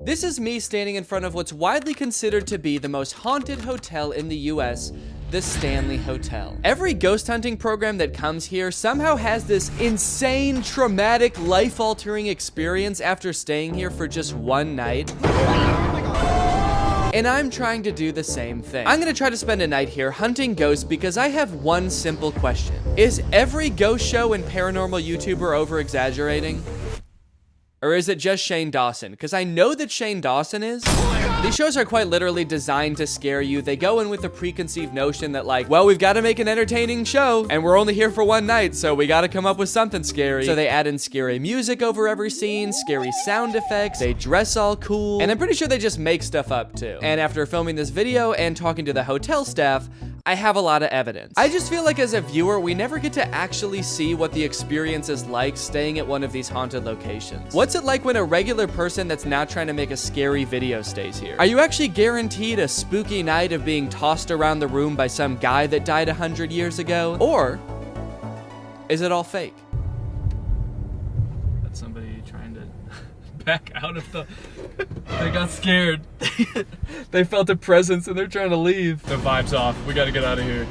This is me standing in front of what's widely considered to be the most haunted hotel in the US, the Stanley Hotel. Every ghost hunting program that comes here somehow has this insane, traumatic, life-altering experience after staying here for just one night. And I'm trying to do the same thing. I'm gonna try to spend a night here hunting ghosts because I have one simple question. Is every ghost show and paranormal YouTuber over-exaggerating? Or is it just Shane Dawson? Because I know that Shane Dawson is. These shows are quite literally designed to scare you. They go in with a preconceived notion that like, well, we've got to make an entertaining show and we're only here for one night, so we got to come up with something scary. So they add in scary music over every scene, scary sound effects, they dress all cool, and I'm pretty sure they just make stuff up too. And after filming this video and talking to the hotel staff, I have a lot of evidence. I just feel like as a viewer, we never get to actually see what the experience is like staying at one of these haunted locations. What's it like when a regular person that's not trying to make a scary video stays here? Are you actually guaranteed a spooky night of being tossed around the room by some guy that died 100 years ago? Or is it all fake? That's somebody trying to back out of the... They got scared. They felt a presence and they're trying to leave. The vibe's off. We gotta get out of here.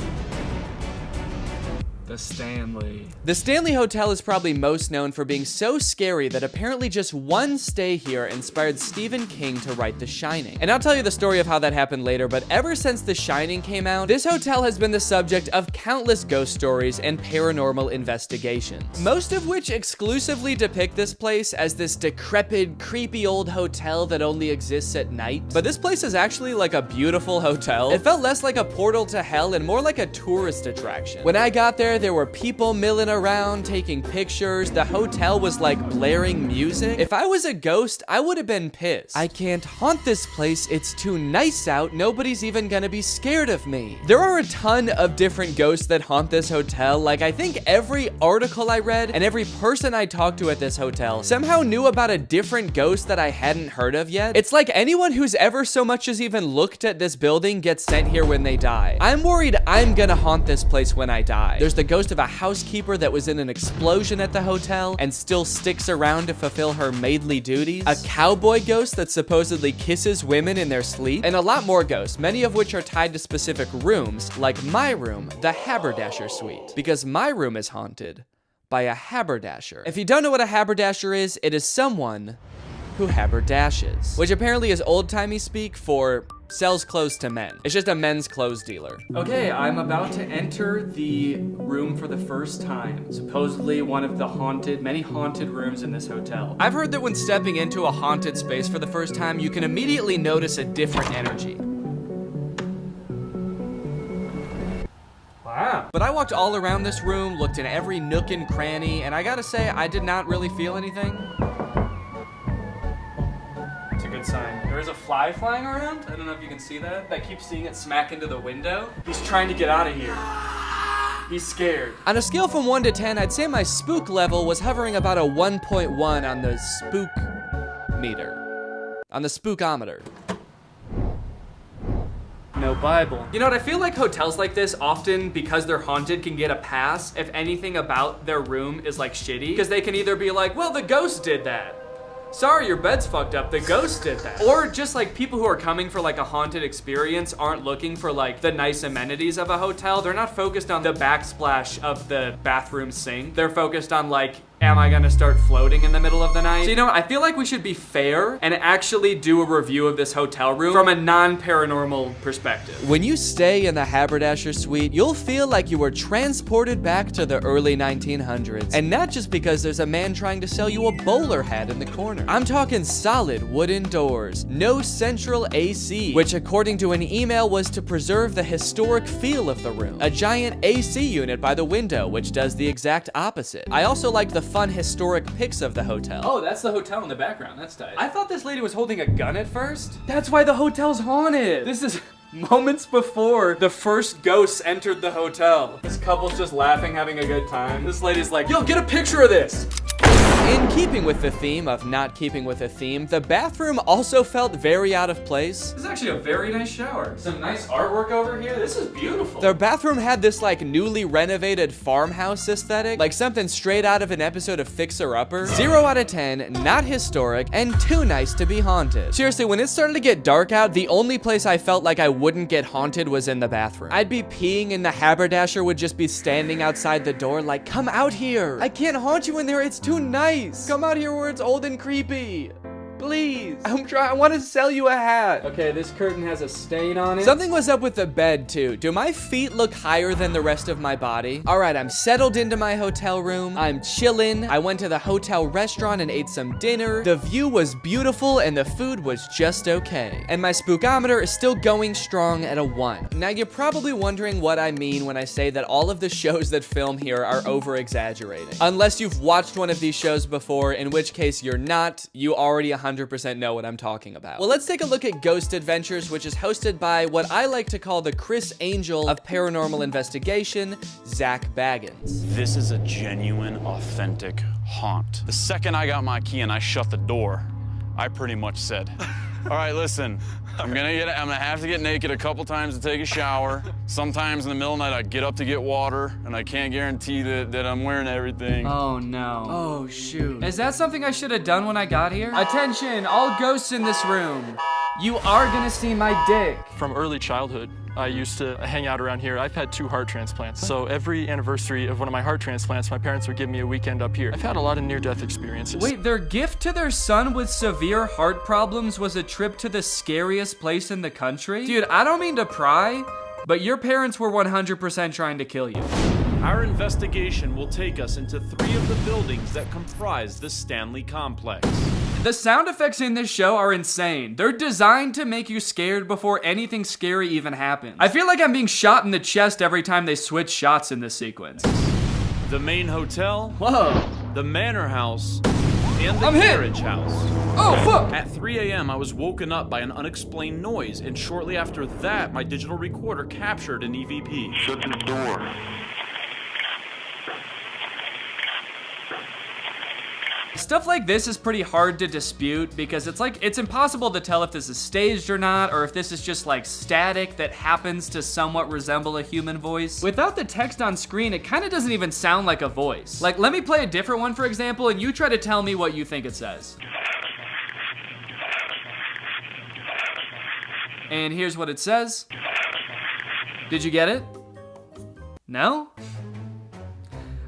The Stanley. The Stanley Hotel is probably most known for being so scary that apparently just one stay here inspired Stephen King to write The Shining. And I'll tell you the story of how that happened later, but ever since The Shining came out, this hotel has been the subject of countless ghost stories and paranormal investigations, most of which exclusively depict this place as this decrepit, creepy old hotel that only exists at night. But this place is actually like a beautiful hotel. It felt less like a portal to hell and more like a tourist attraction. When I got there were people milling around, taking pictures. The hotel was like blaring music. If I was a ghost, I would have been pissed. I can't haunt this place. It's too nice out. Nobody's even gonna be scared of me. There are a ton of different ghosts that haunt this hotel. Like, I think every article I read and every person I talked to at this hotel somehow knew about a different ghost that I hadn't heard of yet. It's like anyone who's ever so much as even looked at this building gets sent here when they die. I'm worried I'm gonna haunt this place when I die. There's the ghost of a housekeeper that was in an explosion at the hotel and still sticks around to fulfill her maidly duties, a cowboy ghost that supposedly kisses women in their sleep, and a lot more ghosts, many of which are tied to specific rooms, like my room, the haberdasher suite, because my room is haunted by a haberdasher. If you don't know what a haberdasher is, it is someone who haberdashes, which apparently is old-timey speak for sells clothes to men. It's just a men's clothes dealer. Okay, I'm about to enter the room for the first time. Supposedly one of the many haunted rooms in this hotel. I've heard that when stepping into a haunted space for the first time, you can immediately notice a different energy. Wow. But I walked all around this room, looked in every nook and cranny, and I gotta say, I did not really feel anything. It's a good sign. There is a fly flying around. I don't know if you can see that. I keep seeing it smack into the window. He's trying to get out of here. He's scared. On a scale from 1 to 10, I'd say my spook level was hovering about a 1.1 on the spook meter. On the spookometer. No Bible. You know what, I feel like hotels like this often, because they're haunted, can get a pass if anything about their room is like shitty. Because they can either be like, well, the ghost did that. Sorry, your bed's fucked up, the ghost did that. Or just like people who are coming for like a haunted experience aren't looking for like the nice amenities of a hotel. They're not focused on the backsplash of the bathroom sink. They're focused on like, am I gonna start floating in the middle of the night? So you know what, I feel like we should be fair and actually do a review of this hotel room from a non-paranormal perspective. When you stay in the haberdasher suite, you'll feel like you were transported back to the early 1900s. And not just because there's a man trying to sell you a bowler hat in the corner. I'm talking solid wooden doors, no central AC, which according to an email was to preserve the historic feel of the room. A giant AC unit by the window, which does the exact opposite. I also liked the fun historic pics of the hotel. Oh, that's the hotel in the background. That's tight. I thought this lady was holding a gun at first. That's why the hotel's haunted. This is moments before the first ghosts entered the hotel. This couple's just laughing, having a good time. This lady's like, yo, get a picture of this. In keeping with the theme of not keeping with a theme, the bathroom also felt very out of place. This is actually a very nice shower. Some nice artwork over here. This is beautiful. The bathroom had this like newly renovated farmhouse aesthetic, like something straight out of an episode of Fixer Upper. 0 out of 10, not historic, and too nice to be haunted. Seriously, when it started to get dark out, the only place I felt like I wouldn't get haunted was in the bathroom. I'd be peeing and the haberdasher would just be standing outside the door like, come out here. I can't haunt you in there, it's too nice. Come out here where it's old and creepy. Please. I want to sell you a hat. Okay, this curtain has a stain on it. Something was up with the bed too. Do my feet look higher than the rest of my body? All right, I'm settled into my hotel room. I'm chilling. I went to the hotel restaurant and ate some dinner. The view was beautiful and the food was just okay. And my spookometer is still going strong at a 1. Now you're probably wondering what I mean when I say that all of the shows that film here are over exaggerating. Unless you've watched one of these shows before, in which case you're not. You already 100% know what I'm talking about. Well, let's take a look at Ghost Adventures, which is hosted by what I like to call the Chris Angel of paranormal investigation, Zach Baggins. This is a genuine, authentic haunt. The second I got my key and I shut the door, I pretty much said, all right, listen, I'm gonna have to get naked a couple times to take a shower. Sometimes in the middle of the night I get up to get water, and I can't guarantee that I'm wearing everything. Oh no. Oh, shoot. Is that something I should have done when I got here? Attention, all ghosts in this room. You are gonna see my dick. From early childhood, I used to hang out around here. I've had 2 heart transplants. So every anniversary of one of my heart transplants, my parents would give me a weekend up here. I've had a lot of near-death experiences. Wait, their gift to their son with severe heart problems was a trip to the scariest place in the country? Dude, I don't mean to pry, but your parents were 100% trying to kill you. Our investigation will take us into 3 of the buildings that comprise the Stanley Complex. The sound effects in this show are insane. They're designed to make you scared before anything scary even happens. I feel like I'm being shot in the chest every time they switch shots in this sequence. The main hotel, Whoa. the manor house, and the I'm hit. carriage house. Oh, fuck! At 3 a.m., I was woken up by an unexplained noise, and shortly after that, my digital recorder captured an EVP. Shut the door. Stuff like this is pretty hard to dispute because it's impossible to tell if this is staged or not, or if this is just like static that happens to somewhat resemble a human voice. Without the text on screen, it kind of doesn't even sound like a voice. Like, let me play a different one, for example, and you try to tell me what you think it says. And here's what it says. Did you get it? No?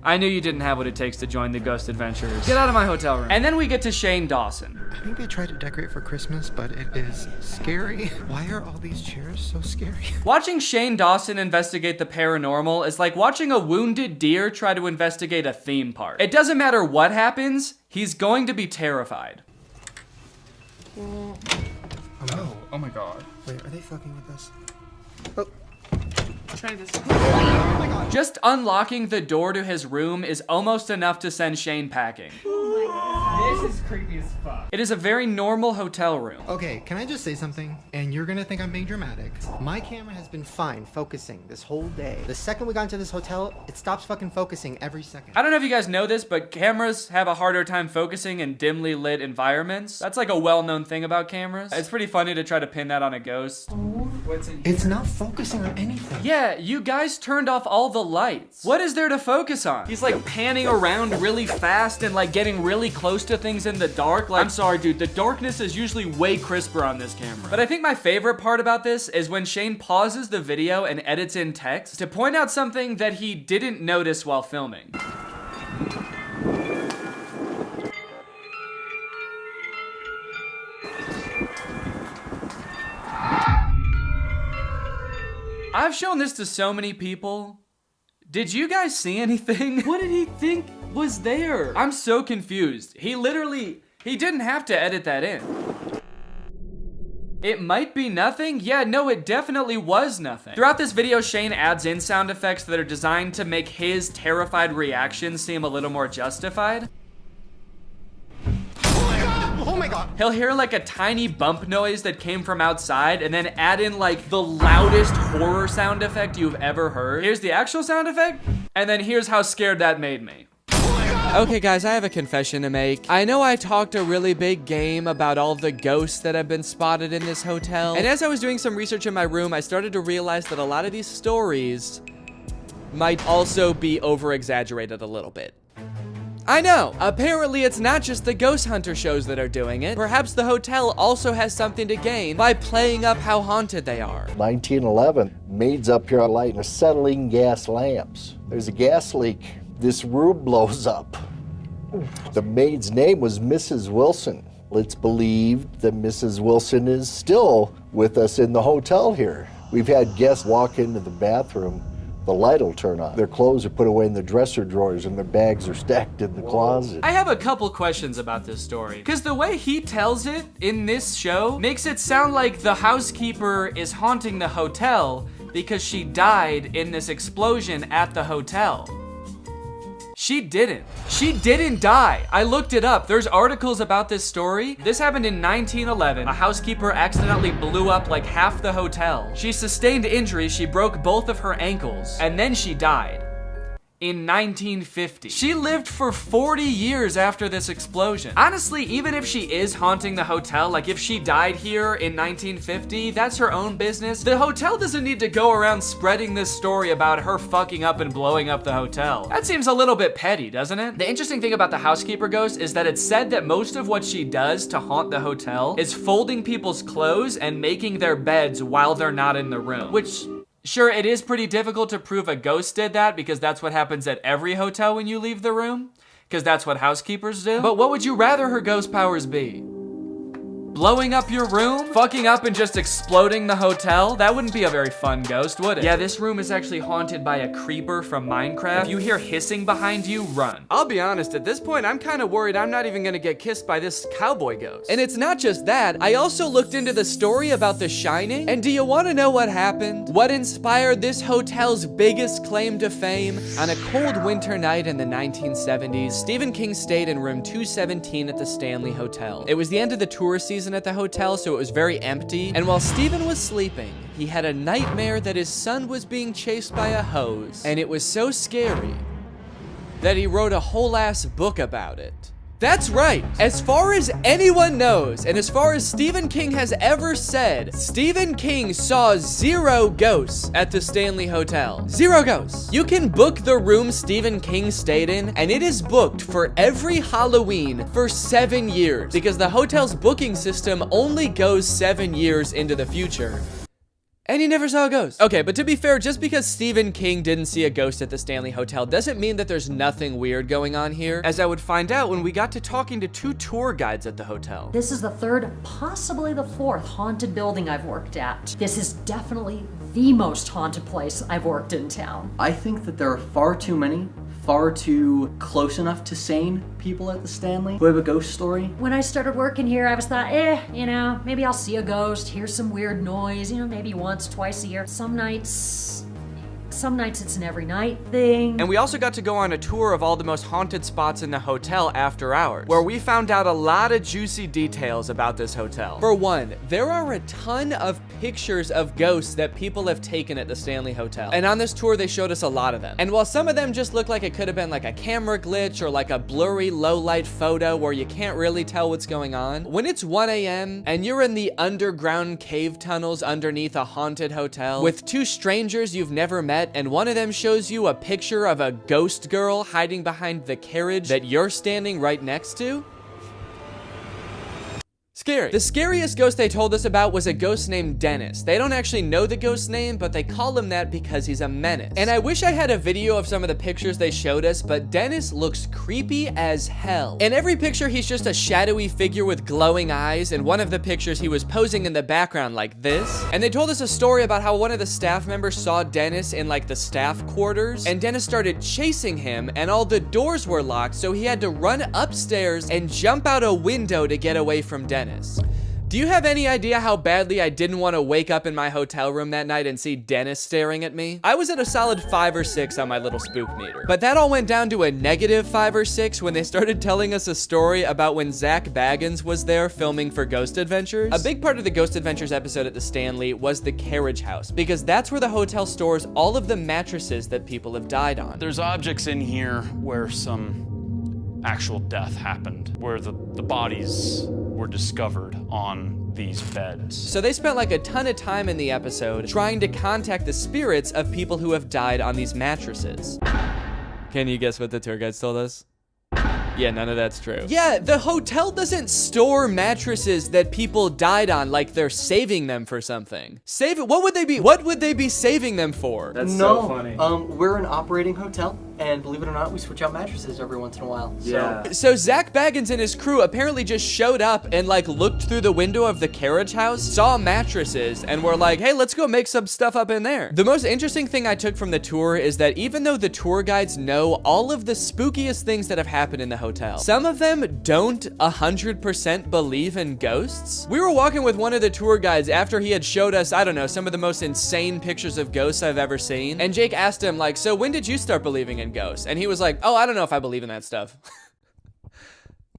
I knew you didn't have what it takes to join the Ghost Adventures. Get out of my hotel room. And then we get to Shane Dawson. I think they tried to decorate for Christmas, but it is scary. Why are all these chairs so scary? Watching Shane Dawson investigate the paranormal is like watching a wounded deer try to investigate a theme park. It doesn't matter what happens, he's going to be terrified. Oh my god. Wait, are they fucking with us? Try this. Just unlocking the door to his room is almost enough to send Shane packing. This is creepy as fuck. It is a very normal hotel room. Okay, can I just say something? And you're gonna think I'm being dramatic. My camera has been fine focusing this whole day. The second we got into this hotel, it stops fucking focusing every second. I don't know if you guys know this, but cameras have a harder time focusing in dimly lit environments. That's like a well-known thing about cameras. It's pretty funny to try to pin that on a ghost. It's not focusing on anything. Yeah, you guys turned off all the lights. What is there to focus on? He's like panning around really fast and like getting really close to things in the dark. Like, I'm sorry, dude, the darkness is usually way crisper on this camera. But I think my favorite part about this is when Shane pauses the video and edits in text to point out something that he didn't notice while filming. I've shown this to so many people. Did you guys see anything? What did he think was there? I'm so confused. He didn't have to edit that in. It might be nothing? Yeah, no, it definitely was nothing. Throughout this video, Shane adds in sound effects that are designed to make his terrified reaction seem a little more justified. Oh my god! He'll hear like a tiny bump noise that came from outside and then add in like the loudest horror sound effect you've ever heard. Here's the actual sound effect, and then here's how scared that made me. Okay guys, I have a confession to make. I know I talked a really big game about all the ghosts that have been spotted in this hotel, and as I was doing some research in my room, I started to realize that a lot of these stories might also be over-exaggerated a little bit. I know, apparently it's not just the ghost hunter shows that are doing it. Perhaps the hotel also has something to gain by playing up how haunted they are. 1911, maids up here lighting acetylene gas lamps. There's a gas leak. This room blows up. The maid's name was Mrs. Wilson. It's believed that Mrs. Wilson is still with us in the hotel here. We've had guests walk into the bathroom, the light will turn on. Their clothes are put away in the dresser drawers and their bags are stacked in the closet. I have a couple questions about this story, because the way he tells it in this show makes it sound like the housekeeper is haunting the hotel because she died in this explosion at the hotel. She didn't. She didn't die. I looked it up. There's articles about this story. This happened in 1911. A housekeeper accidentally blew up like half the hotel. She sustained injuries. She broke both of her ankles, and then she died. In 1950. She lived for 40 years after this explosion. Honestly, even if she is haunting the hotel, like if she died here in 1950, that's her own business. The hotel doesn't need to go around spreading this story about her fucking up and blowing up the hotel. That seems a little bit petty, doesn't it? The interesting thing about the housekeeper ghost is that it's said that most of what she does to haunt the hotel is folding people's clothes and making their beds while they're not in the room, which, sure, it is pretty difficult to prove a ghost did that because that's what happens at every hotel when you leave the room, because that's what housekeepers do. But what would you rather her ghost powers be? Blowing up your room? Fucking up and just exploding the hotel? That wouldn't be a very fun ghost, would it? Yeah, this room is actually haunted by a creeper from Minecraft. If you hear hissing behind you, run. I'll be honest, at this point, I'm kind of worried I'm not even gonna get kissed by this cowboy ghost. And it's not just that. I also looked into the story about The Shining, and do you want to know what happened? What inspired this hotel's biggest claim to fame? On a cold winter night in the 1970s, Stephen King stayed in room 217 at the Stanley Hotel. It was the end of the tourist season at the hotel, so it was very empty, and while Stephen was sleeping, he had a nightmare that his son was being chased by a hose, and it was so scary that he wrote a whole ass book about it. That's right. As far as anyone knows, and as far as Stephen King has ever said, Stephen King saw 0 ghosts at the Stanley Hotel. 0 ghosts. You can book the room Stephen King stayed in, and it is booked for every Halloween for 7 years, because the hotel's booking system only goes 7 years into the future. And he never saw a ghost. Okay, but to be fair, just because Stephen King didn't see a ghost at the Stanley Hotel doesn't mean that there's nothing weird going on here, as I would find out when we got to talking to 2 tour guides at the hotel. This is the 3rd, possibly the 4th haunted building I've worked at. This is definitely the most haunted place I've worked in town. I think that there are far too many, far too close enough to sane people at the Stanley who have a ghost story. When I started working here, I was thought, maybe I'll see a ghost, hear some weird noise, maybe once, twice a year. Some nights it's an every night thing. And we also got to go on a tour of all the most haunted spots in the hotel after hours, where we found out a lot of juicy details about this hotel. For one, there are a ton of pictures of ghosts that people have taken at the Stanley Hotel. And on this tour, they showed us a lot of them. And while some of them just look like it could have been like a camera glitch or like a blurry low light photo where you can't really tell what's going on, when it's 1 a.m. and you're in the underground cave tunnels underneath a haunted hotel with 2 strangers you've never met, and one of them shows you a picture of a ghost girl hiding behind the carriage that you're standing right next to, scary. The scariest ghost they told us about was a ghost named Dennis. They don't actually know the ghost's name, but they call him that because he's a menace. And I wish I had a video of some of the pictures they showed us, but Dennis looks creepy as hell. In every picture, he's just a shadowy figure with glowing eyes. In one of the pictures, he was posing in the background like this. And they told us a story about how one of the staff members saw Dennis in like the staff quarters, and Dennis started chasing him, and all the doors were locked, so he had to run upstairs and jump out a window to get away from Dennis. Do you have any idea how badly I didn't want to wake up in my hotel room that night and see Dennis staring at me? I was at a solid 5 or 6 on my little spook meter. But that all went down to a -5 or 6 when they started telling us a story about when Zach Baggins was there filming for Ghost Adventures. A big part of the Ghost Adventures episode at the Stanley was the carriage house, because that's where the hotel stores all of the mattresses that people have died on. There's objects in here where some actual death happened, where the bodies were discovered on these beds. So they spent like a ton of time in the episode trying to contact the spirits of people who have died on these mattresses. Can you guess what the tour guides told us? Yeah, none of that's true. Yeah, the hotel doesn't store mattresses that people died on like they're saving them for something. Save it. What would they be saving them for? That's No, so funny. We're an operating hotel, and believe it or not, we switch out mattresses every once in a while. Yeah. So Zach Baggins and his crew apparently just showed up and like looked through the window of the carriage house, saw mattresses, and were like, hey, let's go make some stuff up in there. The most interesting thing I took from the tour is that even though the tour guides know all of the spookiest things that have happened in the hotel, some of them don't 100% believe in ghosts. We were walking with one of the tour guides after he had showed us, I don't know, some of the most insane pictures of ghosts I've ever seen. And Jake asked him like, so when did you start believing in ghosts? And he was like, oh, I don't know if I believe in that stuff.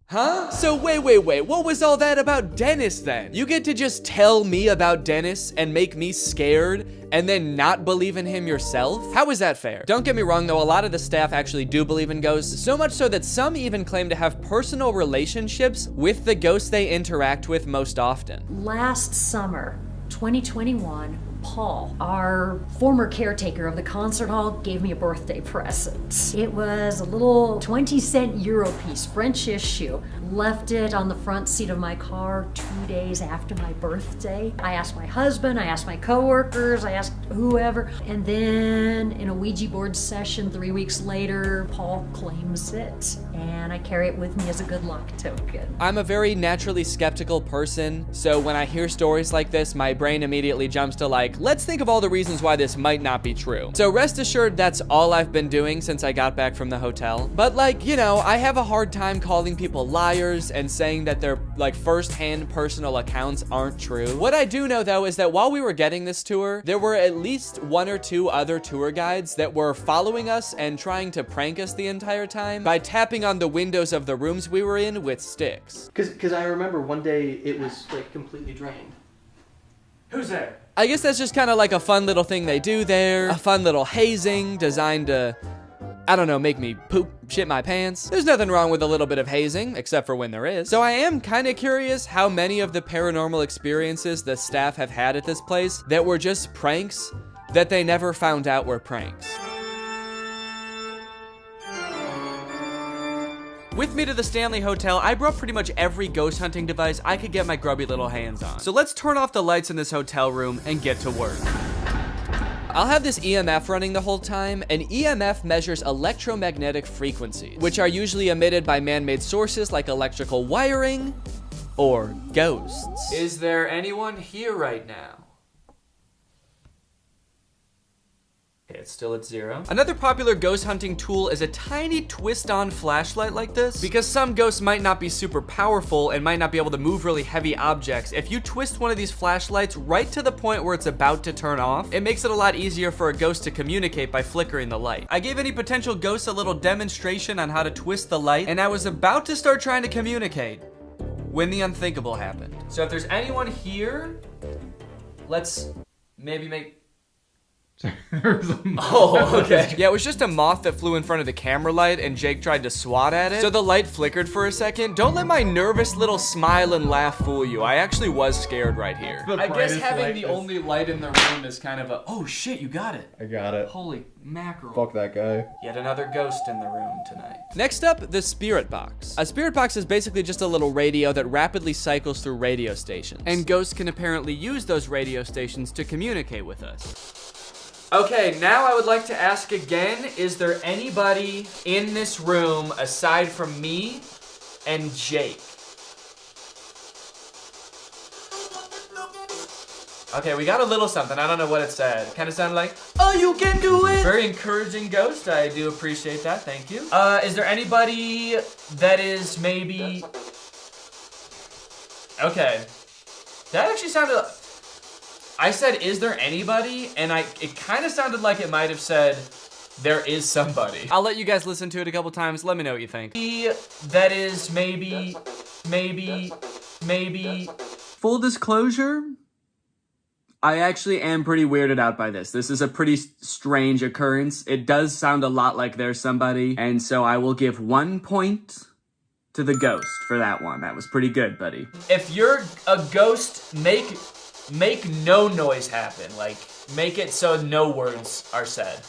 Huh? So wait, what was all that about Dennis then? You get to just tell me about Dennis and make me scared and then not believe in him yourself? How is that fair? Don't get me wrong though, a lot of the staff actually do believe in ghosts, so much so that some even claim to have personal relationships with the ghosts they interact with most often. Last summer, 2021, Paul, our former caretaker of the concert hall, gave me a birthday present. It was a little 20-cent Euro piece, French issue. Left it on the front seat of my car 2 days after my birthday. I asked my husband, I asked my coworkers, I asked whoever, and then in a Ouija board session 3 weeks later, Paul claims it, and I carry it with me as a good luck token. I'm a very naturally skeptical person, so when I hear stories like this, my brain immediately jumps to like, let's think of all the reasons why this might not be true. So rest assured, that's all I've been doing since I got back from the hotel. But like, you know, I have a hard time calling people liars and saying that their like first-hand personal accounts aren't true. What I do know though is that while we were getting this tour, there were at least 1 or 2 other tour guides that were following us and trying to prank us the entire time by tapping on the windows of the rooms we were in with sticks. Because I remember one day it was like completely drained. Who's there? I guess that's just kind of like a fun little thing they do there. A fun little hazing designed to, I don't know, make me shit my pants. There's nothing wrong with a little bit of hazing, except for when there is. So I am kind of curious how many of the paranormal experiences the staff have had at this place that were just pranks that they never found out were pranks. With me to the Stanley Hotel, I brought pretty much every ghost hunting device I could get my grubby little hands on. So let's turn off the lights in this hotel room and get to work. I'll have this EMF running the whole time. An EMF measures electromagnetic frequencies, which are usually emitted by man-made sources like electrical wiring or ghosts. Is there anyone here right now? Okay, it's still at 0. Another popular ghost hunting tool is a tiny twist-on flashlight like this. Because some ghosts might not be super powerful and might not be able to move really heavy objects, if you twist one of these flashlights right to the point where it's about to turn off, it makes it a lot easier for a ghost to communicate by flickering the light. I gave any potential ghosts a little demonstration on how to twist the light, and I was about to start trying to communicate when the unthinkable happened. So if there's anyone here, let's maybe make... Oh, okay. Yeah, it was just a moth that flew in front of the camera light and Jake tried to swat at it. So the light flickered for a second. Don't let my nervous little smile and laugh fool you. I actually was scared right here. I guess having the only light in the room is kind of a, oh shit, you got it. I got it. Holy mackerel. Fuck that guy. Yet another ghost in the room tonight. Next up, the spirit box. A spirit box is basically just a little radio that rapidly cycles through radio stations. And ghosts can apparently use those radio stations to communicate with us. Okay, now I would like to ask again, is there anybody in this room aside from me and Jake? Okay, we got a little something. I don't know what it said. It kind of sounded like, oh, you can do it. Very encouraging ghost. I do appreciate that. Thank you. Is there anybody that is maybe... Okay. That actually sounded... I said, is there anybody? And it kind of sounded like it might have said, there is somebody. I'll let you guys listen to it a couple times. Let me know what you think. That is maybe. Full disclosure, I actually am pretty weirded out by this. This is a pretty strange occurrence. It does sound a lot like there's somebody, and so I will give 1 point to the ghost for that one. That was pretty good, buddy. If you're a ghost, make no noise happen. Like, make it so no words are said.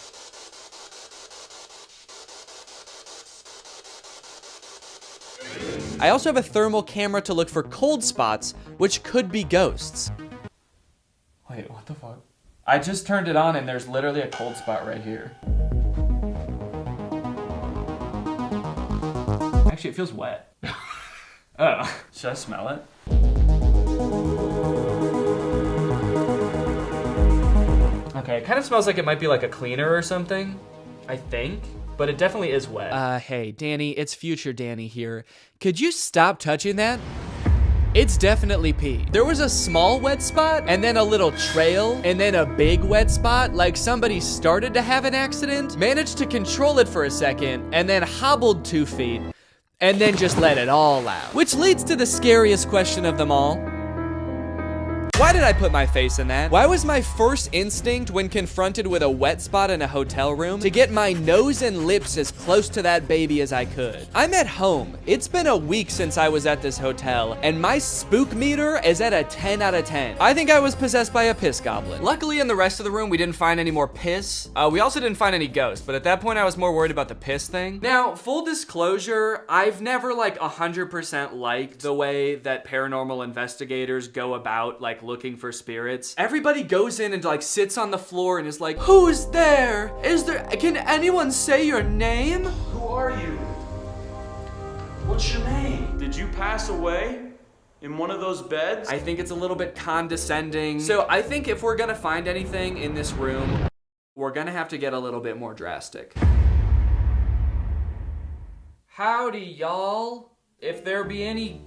I also have a thermal camera to look for cold spots, which could be ghosts. Wait, what the fuck? I just turned it on and there's literally a cold spot right here. Actually, it feels wet. Oh, should I smell it? Okay, it kind of smells like it might be like a cleaner or something, I think. But it definitely is wet. Hey, Danny, it's future Danny here. Could you stop touching that? It's definitely pee. There was a small wet spot, and then a little trail, and then a big wet spot, like somebody started to have an accident, managed to control it for a second, and then hobbled 2 feet, and then just let it all out. Which leads to the scariest question of them all. Why did I put my face in that? Why was my first instinct when confronted with a wet spot in a hotel room to get my nose and lips as close to that baby as I could? I'm at home. It's been a week since I was at this hotel, and my spook meter is at a 10 out of 10. I think I was possessed by a piss goblin. Luckily, in the rest of the room, we didn't find any more piss. We also didn't find any ghosts, but at that point, I was more worried about the piss thing. Now, full disclosure, I've never 100% liked the way that paranormal investigators go about looking for spirits. Everybody goes in and sits on the floor and is like, who's there? Can anyone say your name? Who are you? What's your name? Did you pass away in one of those beds? I think it's a little bit condescending. So I think if we're gonna find anything in this room, we're gonna have to get a little bit more drastic. Howdy, y'all. If there be any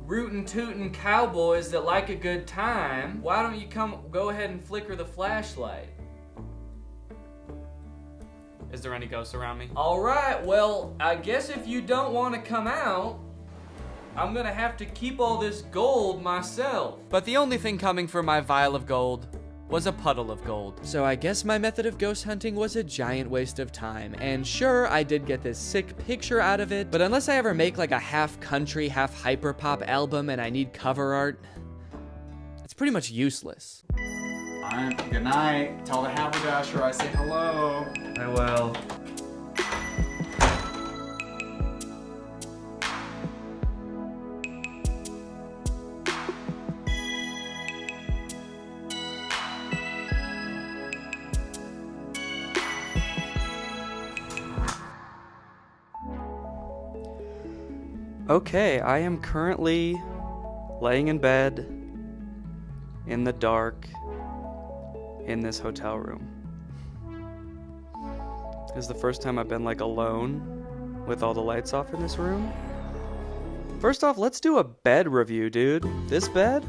rootin' tootin' cowboys that like a good time, why don't you go ahead and flicker the flashlight? Is there any ghosts around me? All right, well, I guess if you don't want to come out, I'm gonna have to keep all this gold myself. But the only thing coming from my vial of gold was a puddle of gold. So I guess my method of ghost hunting was a giant waste of time. And sure, I did get this sick picture out of it, but unless I ever make a half country, half hyperpop album and I need cover art, it's pretty much useless. Good night. Tell the haberdasher I say hello. I will. Okay, I am currently laying in bed in the dark in this hotel room. This is the first time I've been alone with all the lights off in this room. First off, let's do a bed review, dude. This bed,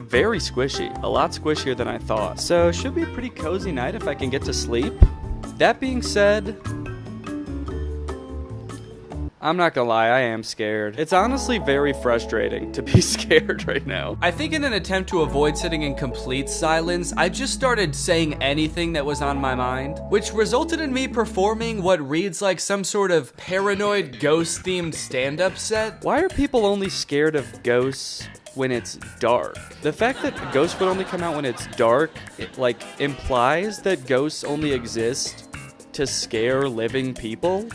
very squishy, a lot squishier than I thought. So should be a pretty cozy night if I can get to sleep. That being said, I'm not gonna lie, I am scared. It's honestly very frustrating to be scared right now. I think in an attempt to avoid sitting in complete silence, I just started saying anything that was on my mind, which resulted in me performing what reads like some sort of paranoid ghost-themed stand-up set. Why are people only scared of ghosts when it's dark? The fact that ghosts would only come out when it's dark, implies that ghosts only exist to scare living people?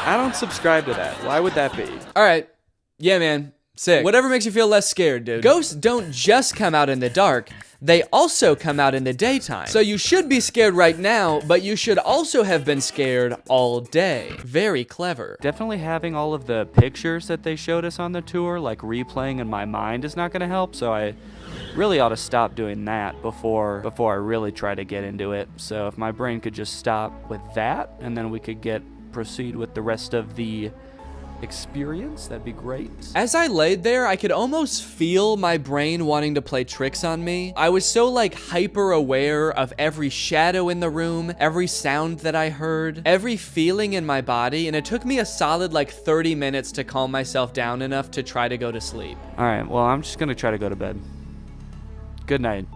I don't subscribe to that. Why would that be? All right. Yeah, man. Sick. Whatever makes you feel less scared, dude. Ghosts don't just come out in the dark. They also come out in the daytime. So you should be scared right now, but you should also have been scared all day. Very clever. Definitely having all of the pictures that they showed us on the tour, replaying in my mind, is not gonna help. So I really ought to stop doing that before I really try to get into it. So if my brain could just stop with that, and then we could proceed with the rest of the experience, that'd be great. As I laid there, I could almost feel my brain wanting to play tricks on me. I was so hyper aware of every shadow in the room, every sound that I heard, every feeling in my body, and it took me a solid 30 minutes to calm myself down enough to try to go to sleep. All right, well, I'm just gonna try to go to bed. Good night.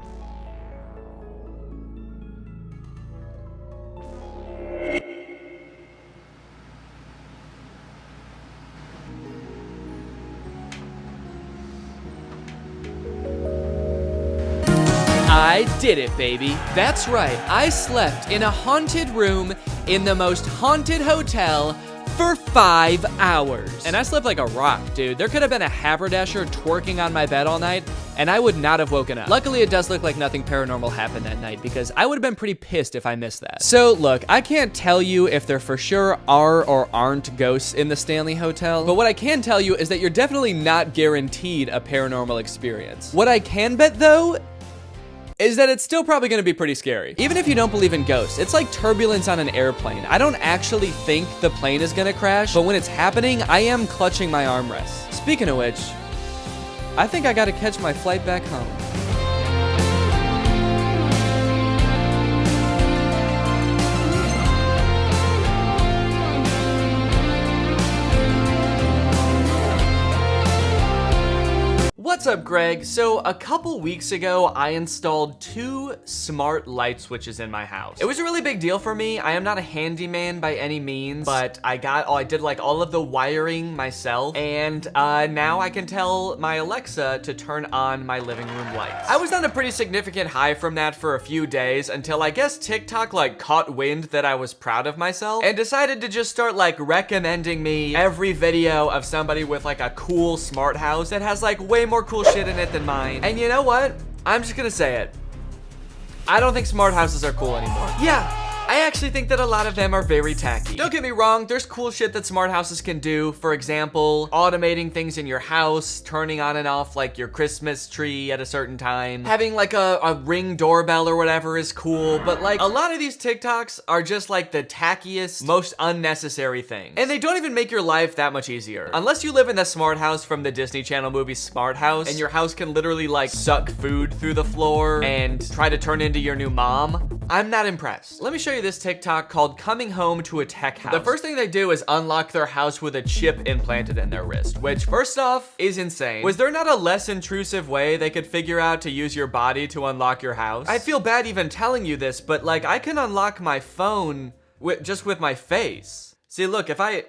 I did it, baby. That's right, I slept in a haunted room in the most haunted hotel for 5 hours. And I slept like a rock, dude. There could have been a haberdasher twerking on my bed all night, and I would not have woken up. Luckily, it does look like nothing paranormal happened that night, because I would have been pretty pissed if I missed that. So look, I can't tell you if there for sure are or aren't ghosts in the Stanley Hotel, but what I can tell you is that you're definitely not guaranteed a paranormal experience. What I can bet, though, is that it's still probably gonna be pretty scary. Even if you don't believe in ghosts, it's like turbulence on an airplane. I don't actually think the plane is gonna crash, but when it's happening, I am clutching my armrest. Speaking of which, I think I gotta catch my flight back home. What's up, Greg? So a couple weeks ago, I installed 2 smart light switches in my house. It was a really big deal for me. I am not a handyman by any means, but I did like all of the wiring myself, and now I can tell my Alexa to turn on my living room lights. I was on a pretty significant high from that for a few days until I guess TikTok like caught wind that I was proud of myself and decided to just start like recommending me every video of somebody with like a cool smart house that has like way more cool shit in it than mine. And you know what? I'm just gonna say it. I don't think smart houses are cool anymore. Yeah, I actually think that a lot of them are very tacky. Don't get me wrong, there's cool shit that smart houses can do. For example, automating things in your house, turning on and off like your Christmas tree at a certain time. Having like a Ring doorbell or whatever is cool, but like a lot of these TikToks are just like the tackiest, most unnecessary things. And they don't even make your life that much easier. Unless you live in the smart house from the Disney Channel movie Smart House, and your house can literally like suck food through the floor and try to turn into your new mom, I'm not impressed. Let me show you this TikTok called Coming Home to a Tech House. The first thing they do is unlock their house with a chip implanted in their wrist, which first off is insane. Was there not a less intrusive way they could figure out to use your body to unlock your house? I feel bad even telling you this, but like I can unlock my phone just with my face. See, look, if I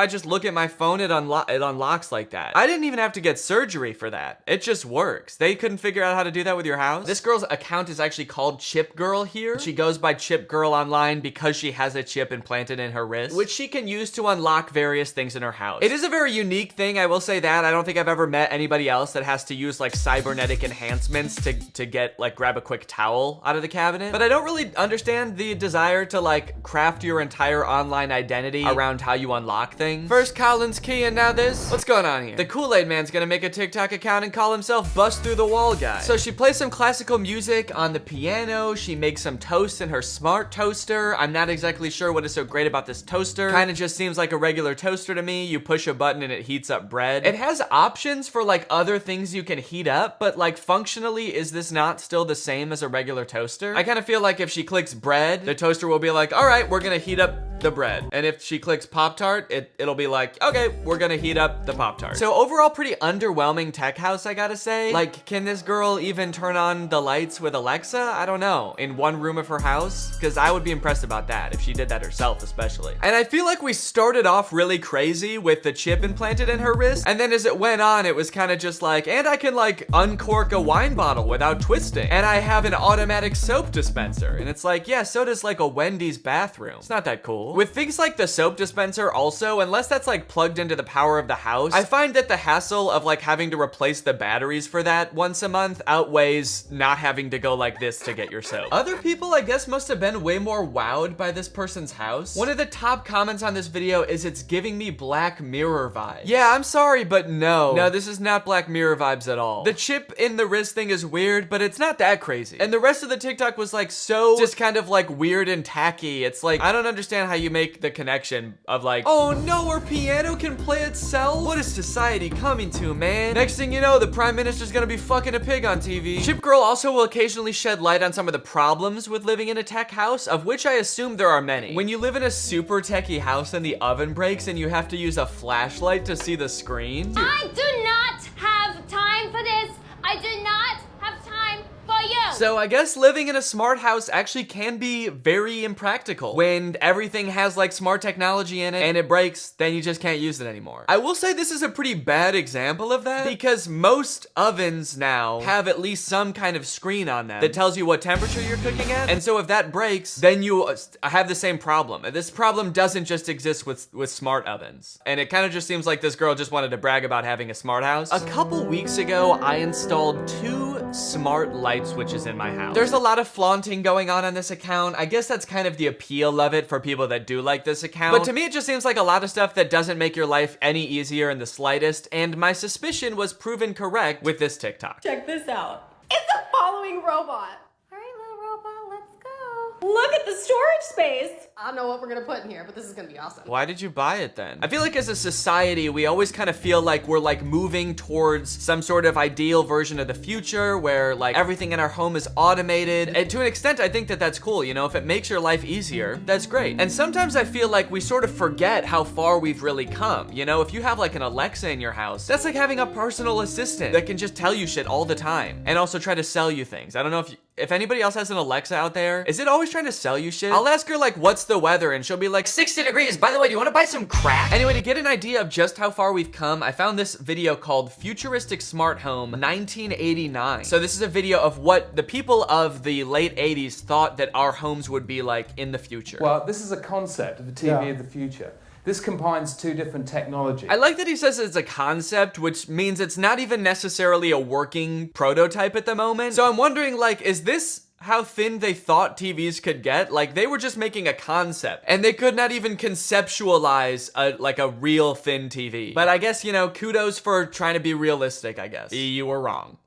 just look at my phone, it unlocks like that. I didn't even have to get surgery for that. It just works. They couldn't figure out how to do that with your house. This girl's account is actually called Chip Girl here. She goes by Chip Girl online because she has a chip implanted in her wrist, which she can use to unlock various things in her house. It is a very unique thing, I will say that. I don't think I've ever met anybody else that has to use like cybernetic enhancements to get like grab a quick towel out of the cabinet. But I don't really understand the desire to like craft your entire online identity around how you unlock thing. First Colin's key and now this. What's going on here? The Kool-Aid Man's gonna make a TikTok account and call himself Bust Through the Wall Guy. So she plays some classical music on the piano. She makes some toast in her smart toaster. I'm not exactly sure what is so great about this toaster. Kind of just seems like a regular toaster to me. You push a button and it heats up bread. It has options for like other things you can heat up, but like functionally, is this not still the same as a regular toaster? I kind of feel like if she clicks bread, the toaster will be like, all right, we're gonna heat up the bread. And if she clicks Pop-Tart, it'll be like, okay, we're gonna heat up the Pop-Tart. So overall, pretty underwhelming tech house, I gotta say. Like, can this girl even turn on the lights with Alexa? I don't know. In one room of her house? Because I would be impressed about that, if she did that herself, especially. And I feel like we started off really crazy with the chip implanted in her wrist, and then as it went on, it was kind of just like, and I can like uncork a wine bottle without twisting. And I have an automatic soap dispenser. And it's like, yeah, so does like a Wendy's bathroom. It's not that cool. With things like the soap dispenser also, unless that's like plugged into the power of the house, I find that the hassle of like having to replace the batteries for that once a month outweighs not having to go like this to get your soap. Other people, I guess, must have been way more wowed by this person's house. One of the top comments on this video is it's giving me Black Mirror vibes. Yeah, I'm sorry, but no. No, this is not Black Mirror vibes at all. The chip in the wrist thing is weird, but it's not that crazy. And the rest of the TikTok was like so just kind of like weird and tacky. It's like, I don't understand how you make the connection of like, oh no, our piano can play itself? What is society coming to, man? Next thing you know, the prime minister's gonna be fucking a pig on TV. Chip Girl also will occasionally shed light on some of the problems with living in a tech house, of which I assume there are many. When you live in a super techie house and the oven breaks and you have to use a flashlight to see the screen. I do not have time for this. I do not have time for you. So I guess living in a smart house actually can be very impractical. When everything has like smart technology in it and it breaks, then you just can't use it anymore. I will say this is a pretty bad example of that because most ovens now have at least some kind of screen on them that tells you what temperature you're cooking at. And so if that breaks, then you have the same problem. This problem doesn't just exist with smart ovens. And it kind of just seems like this girl just wanted to brag about having a smart house. A couple weeks ago, I installed 2 smart light switches in my house. There's a lot of flaunting going on this account. I guess that's kind of the appeal of it for people that do like this account. But to me, it just seems like a lot of stuff that doesn't make your life any easier in the slightest. And my suspicion was proven correct with this TikTok. Check this out. It's a following robot. All right, little robot, let's go. Look at the storage space. I don't know what we're gonna put in here, but this is gonna be awesome. Why did you buy it then? I feel like as a society, we always kind of feel like we're like moving towards some sort of ideal version of the future where like everything in our home is automated. And to an extent, I think that that's cool. You know, if it makes your life easier, that's great. And sometimes I feel like we sort of forget how far we've really come. You know, if you have like an Alexa in your house, that's like having a personal assistant that can just tell you shit all the time and also try to sell you things. I don't know if anybody else has an Alexa out there, is it always trying to sell you shit? I'll ask her like, what's the weather? And she'll be like, 60 degrees. By the way, do you want to buy some crack? Anyway, to get an idea of just how far we've come, I found this video called Futuristic Smart Home 1989. So this is a video of what the people of the late 80s thought that our homes would be like in the future. Well, this is a concept of the TV of the future. This combines 2 different technologies. I like that he says it's a concept, which means it's not even necessarily a working prototype at the moment. So I'm wondering, like, is this how thin they thought TVs could get? Like, they were just making a concept, and they could not even conceptualize a real thin TV. But I guess, you know, kudos for trying to be realistic, I guess. You were wrong.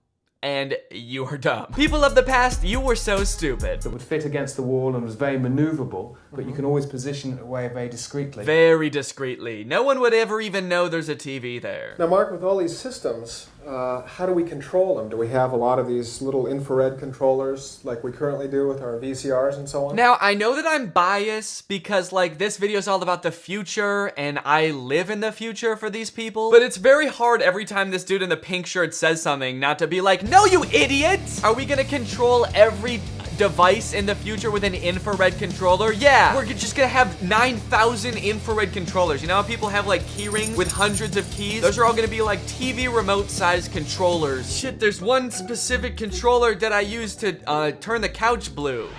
And you were dumb. People of the past, you were so stupid. That would fit against the wall and was very maneuverable, but you can always position it away very discreetly. Very discreetly. No one would ever even know there's a TV there. Now, Mark, with all these systems, how do we control them? Do we have a lot of these little infrared controllers like we currently do with our VCRs and so on? Now, I know that I'm biased because, like, this video is all about the future and I live in the future for these people. But it's very hard every time this dude in the pink shirt says something not to be like, no, you idiot! Are we gonna control every device in the future with an infrared controller? Yeah, we're just gonna have 9,000 infrared controllers. You know how people have like key rings with hundreds of keys? Those are all gonna be like TV remote sized controllers. Shit, there's one specific controller that I use to turn the couch blue.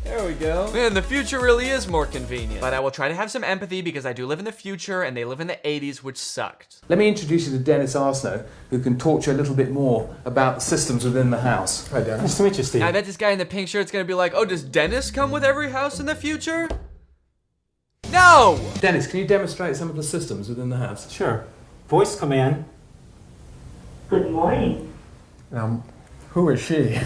There we go. Man, the future really is more convenient. But I will try to have some empathy because I do live in the future and they live in the 80s, which sucked. Let me introduce you to Dennis Arsenault, who can talk to you a little bit more about the systems within the house. Hi, Dennis. Nice to meet you, Steve. I bet this guy in the pink shirt's gonna be like, oh, does Dennis come with every house in the future? No! Dennis, can you demonstrate some of the systems within the house? Sure. Voice command. Good morning. Who is she?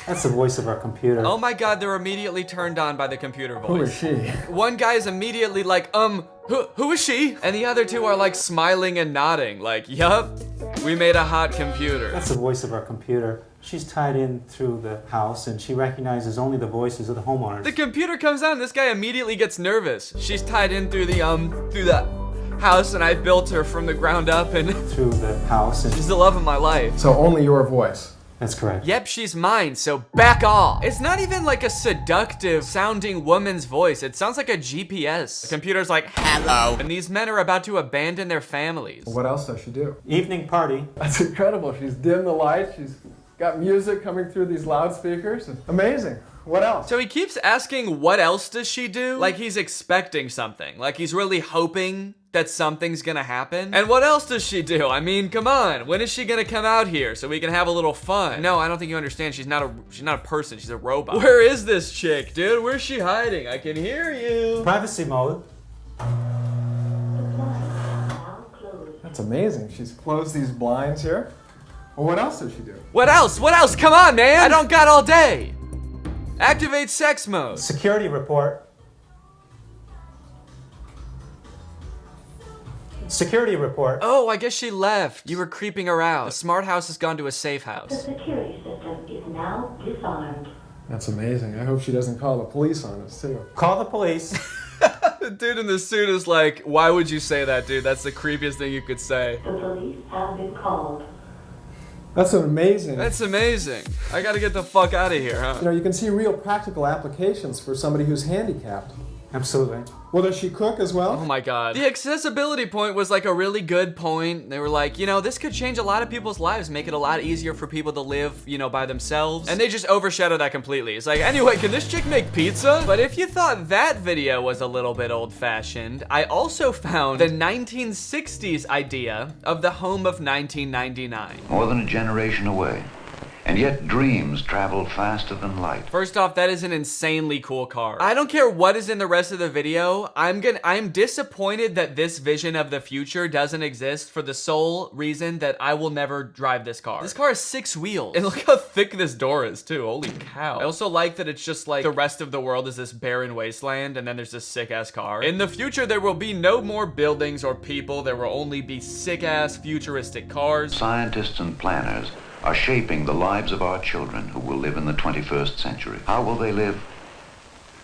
That's the voice of our computer. Oh my god, they're immediately turned on by the computer voice. Who is she? One guy is immediately like, who is she? And the other two are like smiling and nodding, like, yup, we made a hot computer. That's the voice of our computer. She's tied in through the house and she recognizes only the voices of the homeowners. The computer comes on, this guy immediately gets nervous. She's tied in through the house and I built her from the ground up and through the house and she's the love of my life. So only your voice? That's correct. Yep, she's mine, so back off. It's not even like a seductive sounding woman's voice. It sounds like a GPS. The computer's like, hello. And these men are about to abandon their families. What else does she do? Evening party. That's incredible. She's dimmed the light. She's got music coming through these loudspeakers. Amazing. What else? So he keeps asking, what else does she do? Like he's expecting something. Like he's really hoping that something's gonna happen. And what else does she do? I mean, come on. When is she gonna come out here so we can have a little fun? No, I don't think you understand. She's not a person. She's a robot. Where is this chick, dude? Where's she hiding? I can hear you. Privacy mode. That's amazing. She's closed these blinds here. Well, what else does she do? What else? What else? Come on, man. I don't got all day. Activate sex mode. Security report. Security report. Oh, I guess she left. You were creeping her out. The smart house has gone to a safe The house. security system is now disarmed. That's amazing. I hope she doesn't call the police on us, too. Call the police. The dude in the suit is like, why would you say that, dude? That's the creepiest thing you could say. The police have been called. That's amazing. That's amazing. I gotta get the fuck out of here, huh? You know, you can see real practical applications for somebody who's handicapped. Absolutely. Well, does she cook as well? Oh my god. The accessibility point was like a really good point. They were like, you know, this could change a lot of people's lives, make it a lot easier for people to live, you know, by themselves. And they just overshadowed that completely. It's like, anyway, can this chick make pizza? But if you thought that video was a little bit old-fashioned, I also found the 1960s idea of the home of 1999. More than a generation away. And yet dreams travel faster than light. First off, that is an insanely cool car. I don't care what is in the rest of the video. I'm disappointed that this vision of the future doesn't exist for the sole reason that I will never drive this car. This car has 6 wheels. And look how thick this door is too. Holy cow. I also like that it's just like the rest of the world is this barren wasteland and then there's this sick ass car. In the future, there will be no more buildings or people. There will only be sick ass futuristic cars. Scientists and planners are shaping the lives of our children who will live in the 21st century. How will they live?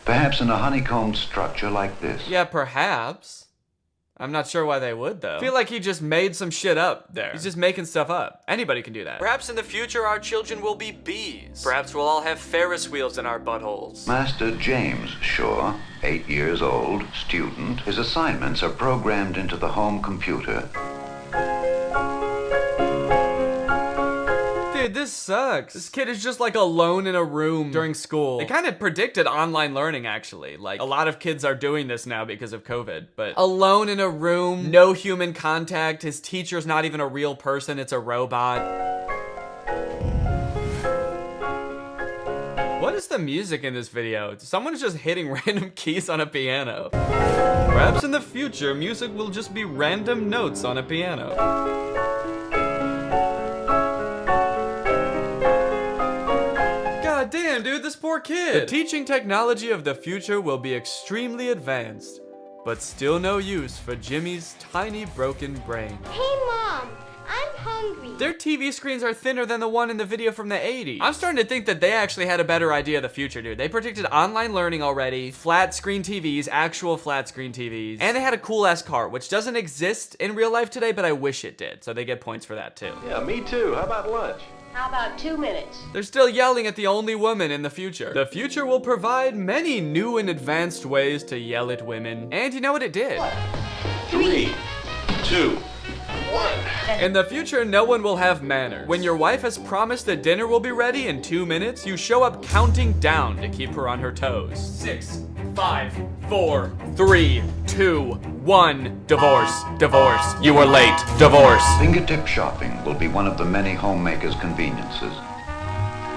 Perhaps in a honeycombed structure like this. Yeah, perhaps. I'm not sure why they would, though. I feel like he just made some shit up there. He's just making stuff up. Anybody can do that. Perhaps in the future, our children will be bees. Perhaps we'll all have Ferris wheels in our buttholes. Master James Shaw, 8 years old, student, his assignments are programmed into the home computer. Dude, this sucks. This kid is just like alone in a room during school. They kind of predicted online learning, actually. Like, a lot of kids are doing this now because of COVID, but alone in a room, no human contact, his teacher's not even a real person, it's a robot. What is the music in this video? Someone's just hitting random keys on a piano. Perhaps in the future, music will just be random notes on a piano. Damn, dude, this poor kid. The teaching technology of the future will be extremely advanced, but still no use for Jimmy's tiny broken brain. Hey, Mom, I'm hungry. Their TV screens are thinner than the one in the video from the 80s. I'm starting to think that they actually had a better idea of the future, dude. They predicted online learning already, flat screen TVs, actual flat screen TVs, and they had a cool ass car, which doesn't exist in real life today, but I wish it did. So they get points for that too. Yeah, me too. How about lunch? How about 2 minutes? They're still yelling at the only woman in the future. The future will provide many new and advanced ways to yell at women. And you know what it did? 3, 2, 1. In the future, no one will have manners. When your wife has promised that dinner will be ready in 2 minutes, you show up counting down to keep her on her toes. 6, 5, 4, 3, 2, 1. Divorce. Divorce. You were late. Divorce. Fingertip shopping will be one of the many homemakers' conveniences.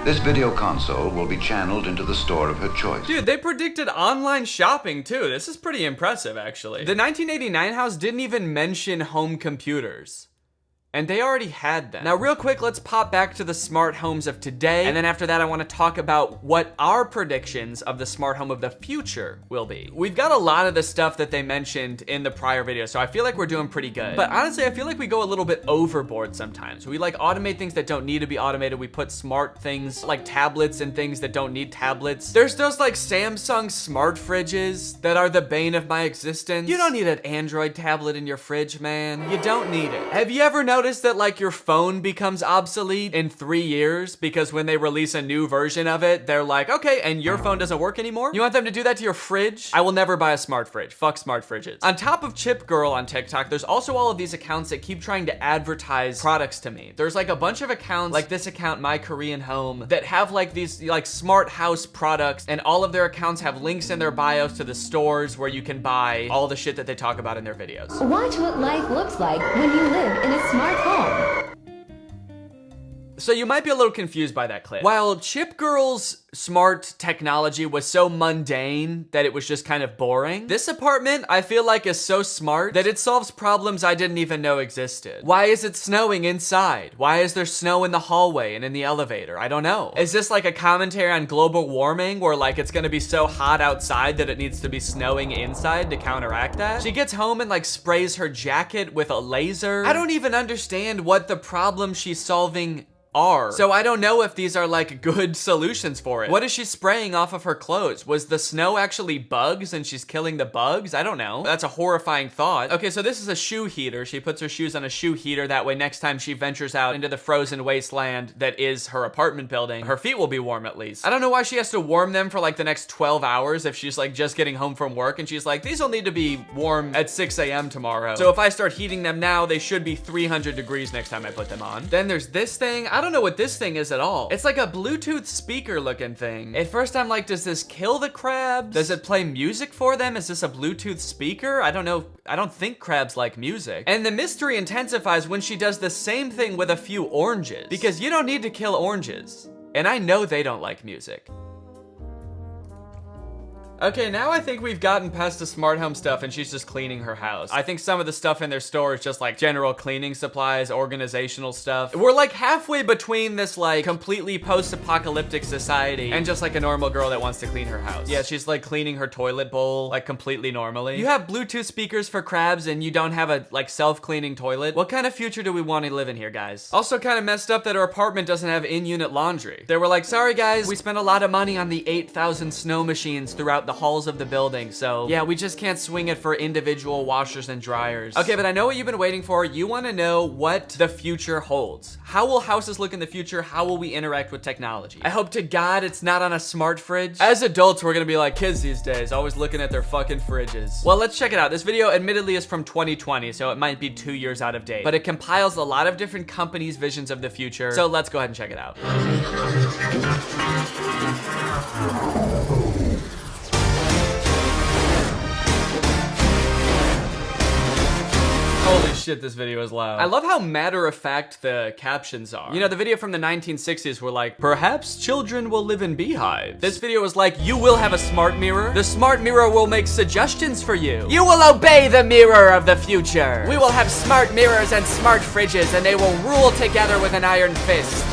This video console will be channeled into the store of her choice. Dude, they predicted online shopping too. This is pretty impressive, actually. The 1989 house didn't even mention home computers. And they already had them. Now, real quick, let's pop back to the smart homes of today. And then after that, I want to talk about what our predictions of the smart home of the future will be. We've got a lot of the stuff that they mentioned in the prior video, so I feel like we're doing pretty good. But honestly, I feel like we go a little bit overboard sometimes. We like automate things that don't need to be automated. We put smart things like tablets and things that don't need tablets. There's those like Samsung smart fridges that are the bane of my existence. You don't need an Android tablet in your fridge, man. You don't need it. Have you ever noticed that like your phone becomes obsolete in 3 years because when they release a new version of it, they're like, okay, and your phone doesn't work anymore? You want them to do that to your fridge? I will never buy a smart fridge. Fuck smart fridges. On top of Chip Girl on TikTok, there's also all of these accounts that keep trying to advertise products to me. There's like a bunch of accounts like this account, My Korean Home, that have like these like smart house products, and all of their accounts have links in their bios to the stores where you can buy all the shit that they talk about in their videos. Watch what life looks like when you live in a smart home. So you might be a little confused by that clip. While Chip Girl's smart technology was so mundane that it was just kind of boring, this apartment I feel like is so smart that it solves problems I didn't even know existed. Why is it snowing inside? Why is there snow in the hallway and in the elevator? I don't know. Is this like a commentary on global warming where like it's gonna be so hot outside that it needs to be snowing inside to counteract that? She gets home and like sprays her jacket with a laser. I don't even understand what the problem she's solving are. So I don't know if these are like good solutions for it. What is she spraying off of her clothes? Was the snow actually bugs and she's killing the bugs? I don't know. That's a horrifying thought. Okay, so this is a shoe heater. She puts her shoes on a shoe heater. That way next time she ventures out into the frozen wasteland that is her apartment building, her feet will be warm at least. I don't know why she has to warm them for like the next 12 hours if she's like just getting home from work and she's like, these will need to be warm at 6 a.m. tomorrow. So if I start heating them now, they should be 300 degrees next time I put them on. Then there's this thing. I don't know what this thing is at all. It's like a Bluetooth speaker looking thing. At first I'm like, does this kill the crabs? Does it play music for them? Is this a Bluetooth speaker? I don't know. I don't think crabs like music. And the mystery intensifies when she does the same thing with a few oranges, because you don't need to kill oranges. And I know they don't like music. Okay, now I think we've gotten past the smart home stuff and she's just cleaning her house. I think some of the stuff in their store is just like general cleaning supplies, organizational stuff. We're like halfway between this like completely post-apocalyptic society and just like a normal girl that wants to clean her house. Yeah, she's like cleaning her toilet bowl like completely normally. You have Bluetooth speakers for crabs and you don't have a like self-cleaning toilet. What kind of future do we want to live in here, guys? Also kind of messed up that her apartment doesn't have in-unit laundry. They were like, sorry guys, we spent a lot of money on the 8,000 snow machines throughout the halls of the building, so yeah, we just can't swing it for individual washers and dryers. Okay, but I know what you've been waiting for. You want to know what the future holds. How will houses look in the future? How will we interact with technology? I hope to God it's not on a smart fridge. As adults, we're gonna be like kids these days, always looking at their fucking fridges. Well, let's check it out. This video admittedly is from 2020, so it might be 2 years out of date, but it compiles a lot of different companies' visions of the future, so let's go ahead and check it out. Holy shit, this video is loud. I love how matter-of-fact the captions are. You know, the video from the 1960s were like, perhaps children will live in beehives. This video was like, you will have a smart mirror. The smart mirror will make suggestions for you. You will obey the mirror of the future. We will have smart mirrors and smart fridges, and they will rule together with an iron fist.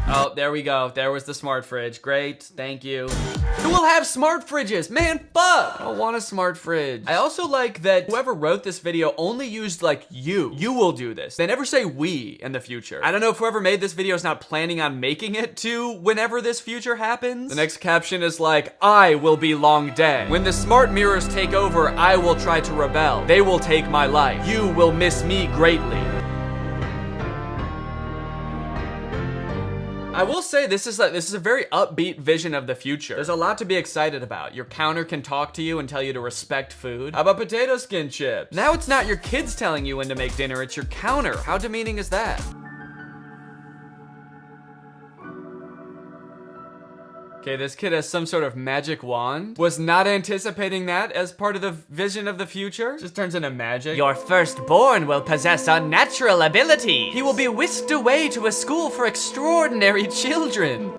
Oh, there we go. There was the smart fridge. Great, thank you. Who will have smart fridges? Man, fuck! I don't want a smart fridge. I also like that whoever wrote this video only used like you. You will do this. They never say we in the future. I don't know if whoever made this video is not planning on making it to whenever this future happens. The next caption is like, I will be long dead. When the smart mirrors take over, I will try to rebel. They will take my life. You will miss me greatly. I will say this is a very upbeat vision of the future. There's a lot to be excited about. Your counter can talk to you and tell you to respect food. How about potato skin chips? Now it's not your kids telling you when to make dinner, it's your counter. How demeaning is that? Okay, this kid has some sort of magic wand. Was not anticipating that as part of the vision of the future. Just turns into magic. Your firstborn will possess unnatural abilities. He will be whisked away to a school for extraordinary children.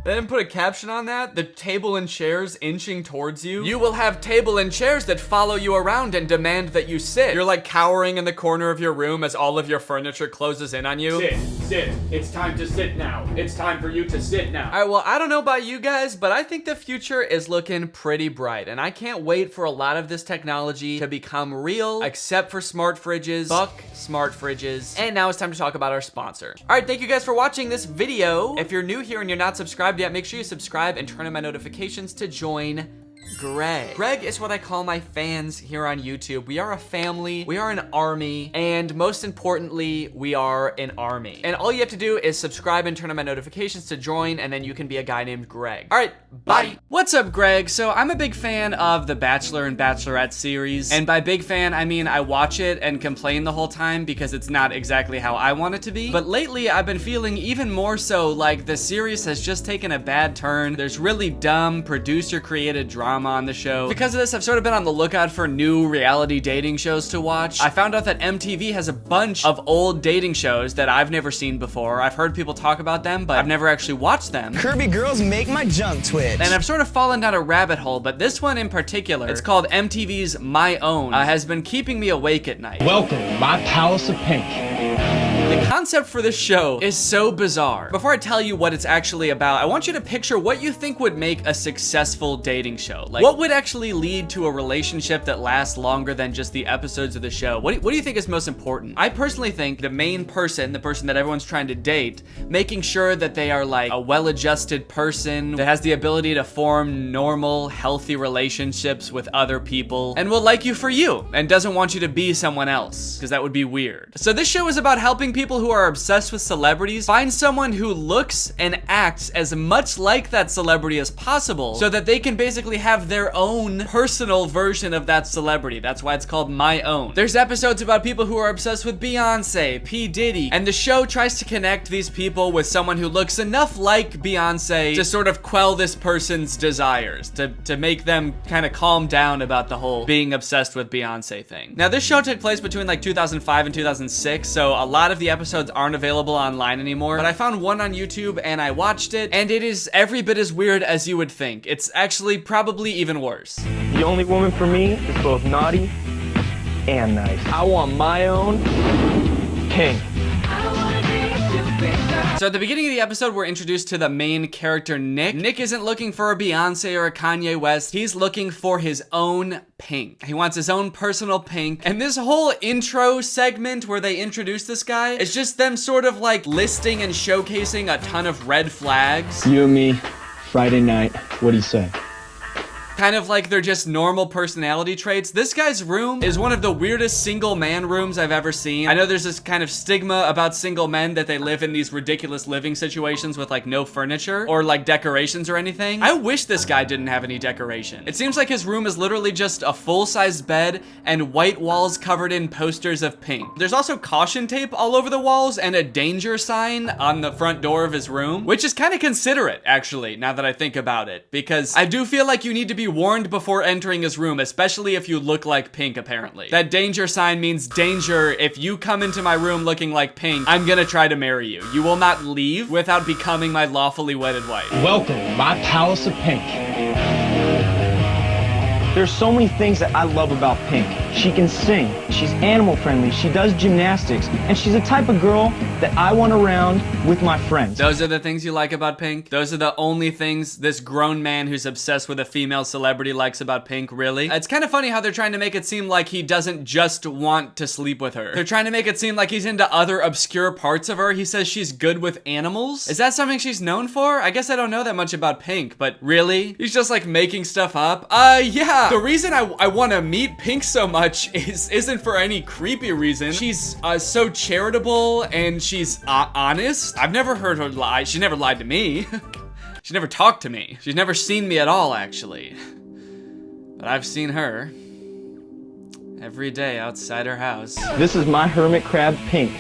They didn't put a caption on that. The table and chairs inching towards you. You will have table and chairs that follow you around and demand that you sit. You're like cowering in the corner of your room as all of your furniture closes in on you. Sit. It's time to sit now. It's time for you to sit now. All right, well, I don't know about you guys, but I think the future is looking pretty bright, and I can't wait for a lot of this technology to become real, except for smart fridges. Fuck smart fridges. And now it's time to talk about our sponsor. All right, thank you guys for watching this video. If you're new here and you're not subscribed yet, make sure you subscribe and turn on my notifications to join Greg. Greg is what I call my fans here on YouTube. We are a family, we are an army, and most importantly, we are an army. And all you have to do is subscribe and turn on my notifications to join, and then you can be a guy named Greg. All right, bye. What's up, Greg? So I'm a big fan of the Bachelor and Bachelorette series, and by big fan, I mean I watch it and complain the whole time because it's not exactly how I want it to be. But lately, I've been feeling even more so like the series has just taken a bad turn. There's really dumb producer-created drama on the show. Because of this, I've sort of been on the lookout for new reality dating shows to watch. I found out that MTV has a bunch of old dating shows that I've never seen before. I've heard people talk about them, but I've never actually watched them. Curvy girls make my junk twitch. And I've sort of fallen down a rabbit hole, but this one in particular, it's called MTV's My Own, has been keeping me awake at night. Welcome to my palace of pink. The concept for this show is so bizarre. Before I tell you what it's actually about, I want you to picture what you think would make a successful dating show. Like, what would actually lead to a relationship that lasts longer than just the episodes of the show? What do you think is most important? I personally think the main person, the person that everyone's trying to date, making sure that they are like a well-adjusted person that has the ability to form normal, healthy relationships with other people and will like you for you and doesn't want you to be someone else, because that would be weird. So this show is about helping people who are obsessed with celebrities find someone who looks and acts as much like that celebrity as possible so that they can basically have their own personal version of that celebrity. That's why it's called My Own. There's episodes about people who are obsessed with Beyonce, P. Diddy, and the show tries to connect these people with someone who looks enough like Beyonce to sort of quell this person's desires, to make them kind of calm down about the whole being obsessed with Beyonce thing. Now, this show took place between like 2005 and 2006, so a lot of the episodes aren't available online anymore, but I found one on YouTube and I watched it, and it is every bit as weird as you would think. It's actually probably even worse. The only woman for me is both naughty and nice. I want my own Pink. So at the beginning of the episode, we're introduced to the main character, Nick. Nick isn't looking for a Beyonce or a Kanye West. He's looking for his own Pink. He wants his own personal Pink. And this whole intro segment where they introduce this guy is just them sort of like listing and showcasing a ton of red flags. You and me, Friday night. What do you say? Kind of like they're just normal personality traits. This guy's room is one of the weirdest single man rooms I've ever seen. I know there's this kind of stigma about single men that they live in these ridiculous living situations with like no furniture or like decorations or anything. I wish this guy didn't have any decoration. It seems like his room is literally just a full-sized bed and white walls covered in posters of Pink. There's also caution tape all over the walls and a danger sign on the front door of his room, which is kind of considerate actually, now that I think about it, because I do feel like you need to be warned before entering his room, especially if you look like Pink, apparently. That danger sign means danger. If you come into my room looking like Pink, I'm gonna try to marry you. You will not leave without becoming my lawfully wedded wife. Welcome to my palace of Pink. There's so many things that I love about Pink. She can sing, she's animal friendly, she does gymnastics, and she's the type of girl that I want around with my friends. Those are the things you like about Pink? Those are the only things this grown man who's obsessed with a female celebrity likes about Pink, really? It's kind of funny how they're trying to make it seem like he doesn't just want to sleep with her. They're trying to make it seem like he's into other obscure parts of her. He says she's good with animals. Is that something she's known for? I guess I don't know that much about Pink, but really? He's just like making stuff up? Yeah. The reason I want to meet Pink so much isn't for any creepy reason. She's so charitable and she's honest. I've never heard her lie. She never lied to me. She never talked to me. She's never seen me at all, actually. But I've seen her every day outside her house. This is my hermit crab, Pink.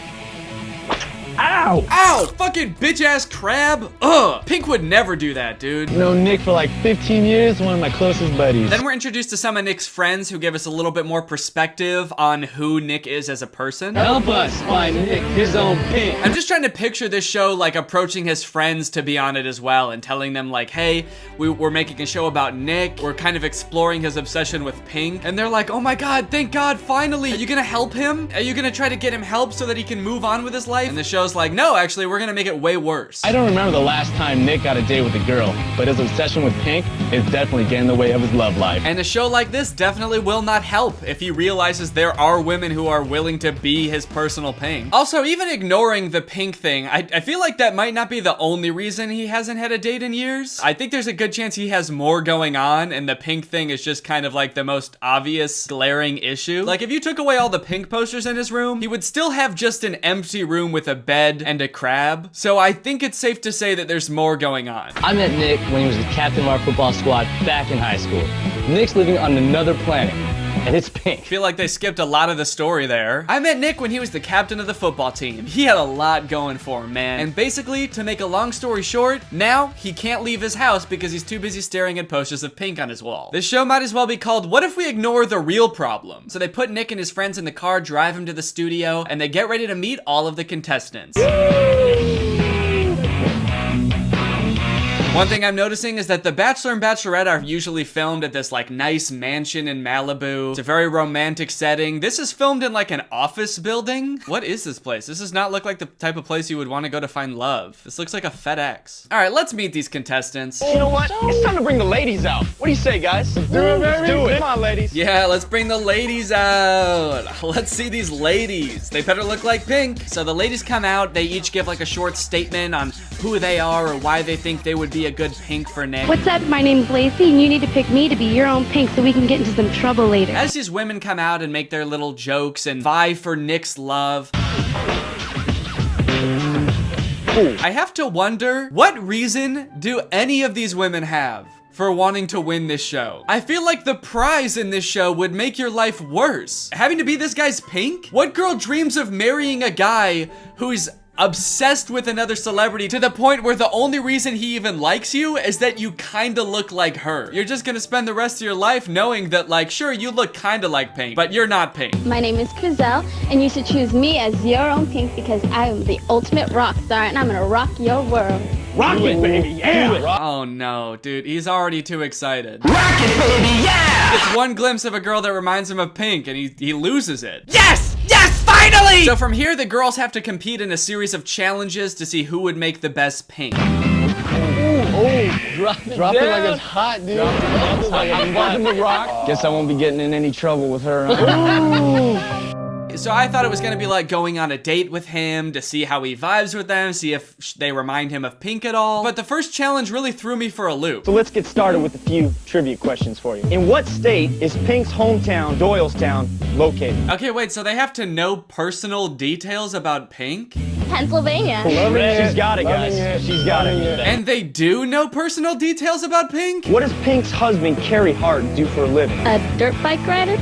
Ow! Ow! Fucking bitch-ass crab! Ugh! Pink would never do that, dude. Known Nick for like 15 years, one of my closest buddies. Then we're introduced to some of Nick's friends who give us a little bit more perspective on who Nick is as a person. Help us find Nick his own Pink. I'm just trying to picture this show like approaching his friends to be on it as well and telling them like, hey, we're making a show about Nick. We're kind of exploring his obsession with Pink. And they're like, oh my god, thank god, finally. Are you gonna help him? Are you gonna try to get him help so that he can move on with his life? And the show's like, no, actually, we're gonna make it way worse. I don't remember the last time Nick got a date with a girl, but his obsession with Pink is definitely getting in the way of his love life. And a show like this definitely will not help if he realizes there are women who are willing to be his personal Pink. Also, even ignoring the Pink thing, I feel like that might not be the only reason he hasn't had a date in years. I think there's a good chance he has more going on, and the Pink thing is just kind of like the most obvious, glaring issue. Like, if you took away all the Pink posters in his room, he would still have just an empty room with a bed and a crab. So I think it's safe to say that there's more going on. I met Nick when he was the captain of our football squad back in high school. Nick's living on another planet, and it's Pink. I feel like they skipped a lot of the story there. I met Nick when he was the captain of the football team. He had a lot going for him, man. And basically, to make a long story short, now he can't leave his house because he's too busy staring at posters of Pink on his wall. This show might as well be called What If We Ignore the Real Problem? So they put Nick and his friends in the car, drive him to the studio, and they get ready to meet all of the contestants. One thing I'm noticing is that the Bachelor and Bachelorette are usually filmed at this like nice mansion in Malibu. It's a very romantic setting. This is filmed in like an office building. What is this place? This does not look like the type of place you would want to go to find love. This looks like a FedEx. All right, let's meet these contestants. You know what? It's time to bring the ladies out. What do you say, guys? Let's do it, baby. Let's do it. Come on, ladies. Yeah, let's bring the ladies out. Let's see these ladies. They better look like Pink. So the ladies come out. They each give like a short statement on who they are or why they think they would be a good Pink for Nick. What's up? My name's Lacey, and you need to pick me to be your own Pink so we can get into some trouble later. As these women come out and make their little jokes and vie for Nick's love, I have to wonder, what reason do any of these women have for wanting to win this show? I feel like the prize in this show would make your life worse. Having to be this guy's Pink? What girl dreams of marrying a guy who's obsessed with another celebrity to the point where the only reason he even likes you is that you kinda look like her? You're just gonna spend the rest of your life knowing that, like, sure, you look kinda like Pink, but you're not Pink. My name is Chriselle, and you should choose me as your own Pink because I am the ultimate rock star, and I'm gonna rock your world. Rock it, baby, yeah! Oh no, dude, he's already too excited. Rock it, baby, yeah! It's one glimpse of a girl that reminds him of Pink, and he loses it. Yes! Yes, finally! So from here, the girls have to compete in a series of challenges to see who would make the best Pink. Drop it like it's hot, dude. I'm watching the rock. Guess I won't be getting in any trouble with her. So I thought it was gonna be like going on a date with him to see how he vibes with them, see if they remind him of Pink at all. But the first challenge really threw me for a loop. So let's get started with a few trivia questions for you. In what state is Pink's hometown, Doylestown, located? Okay, wait, so they have to know personal details about Pink? Pennsylvania. She's got it, guys. She's got it. And they do know personal details about Pink? What does Pink's husband, Carrie Hart, do for a living? A dirt bike rider?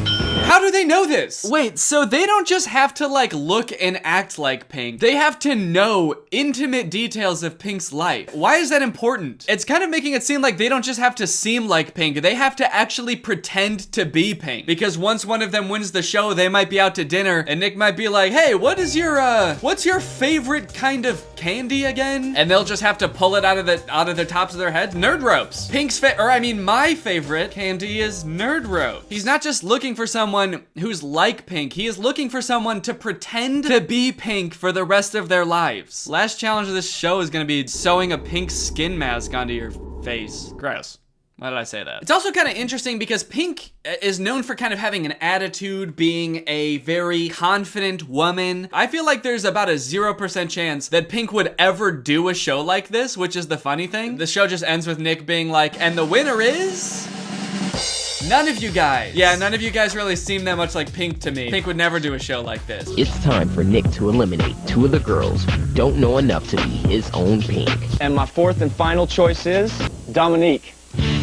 How do they know this? Wait, so they don't just have to like look and act like Pink. They have to know intimate details of Pink's life. Why is that important? It's kind of making it seem like they don't just have to seem like Pink. They have to actually pretend to be Pink. Because once one of them wins the show, they might be out to dinner and Nick might be like, hey, what's your favorite kind of candy again? And they'll just have to pull it out of the tops of their heads. Nerd ropes. My favorite candy is Nerd Rope. He's not just looking for someone who's like Pink. He is looking for someone to pretend to be Pink for the rest of their lives. Last challenge of this show is gonna be sewing a pink skin mask onto your face. Gross. Why did I say that? It's also kind of interesting because Pink is known for kind of having an attitude, being a very confident woman. I feel like there's about a 0% chance that Pink would ever do a show like this, which is the funny thing. The show just ends with Nick being like, and the winner is... none of you guys. Yeah, none of you guys really seem that much like Pink to me. Pink would never do a show like this. It's time for Nick to eliminate two of the girls who don't know enough to be his own Pink. And my fourth and final choice is Dominique.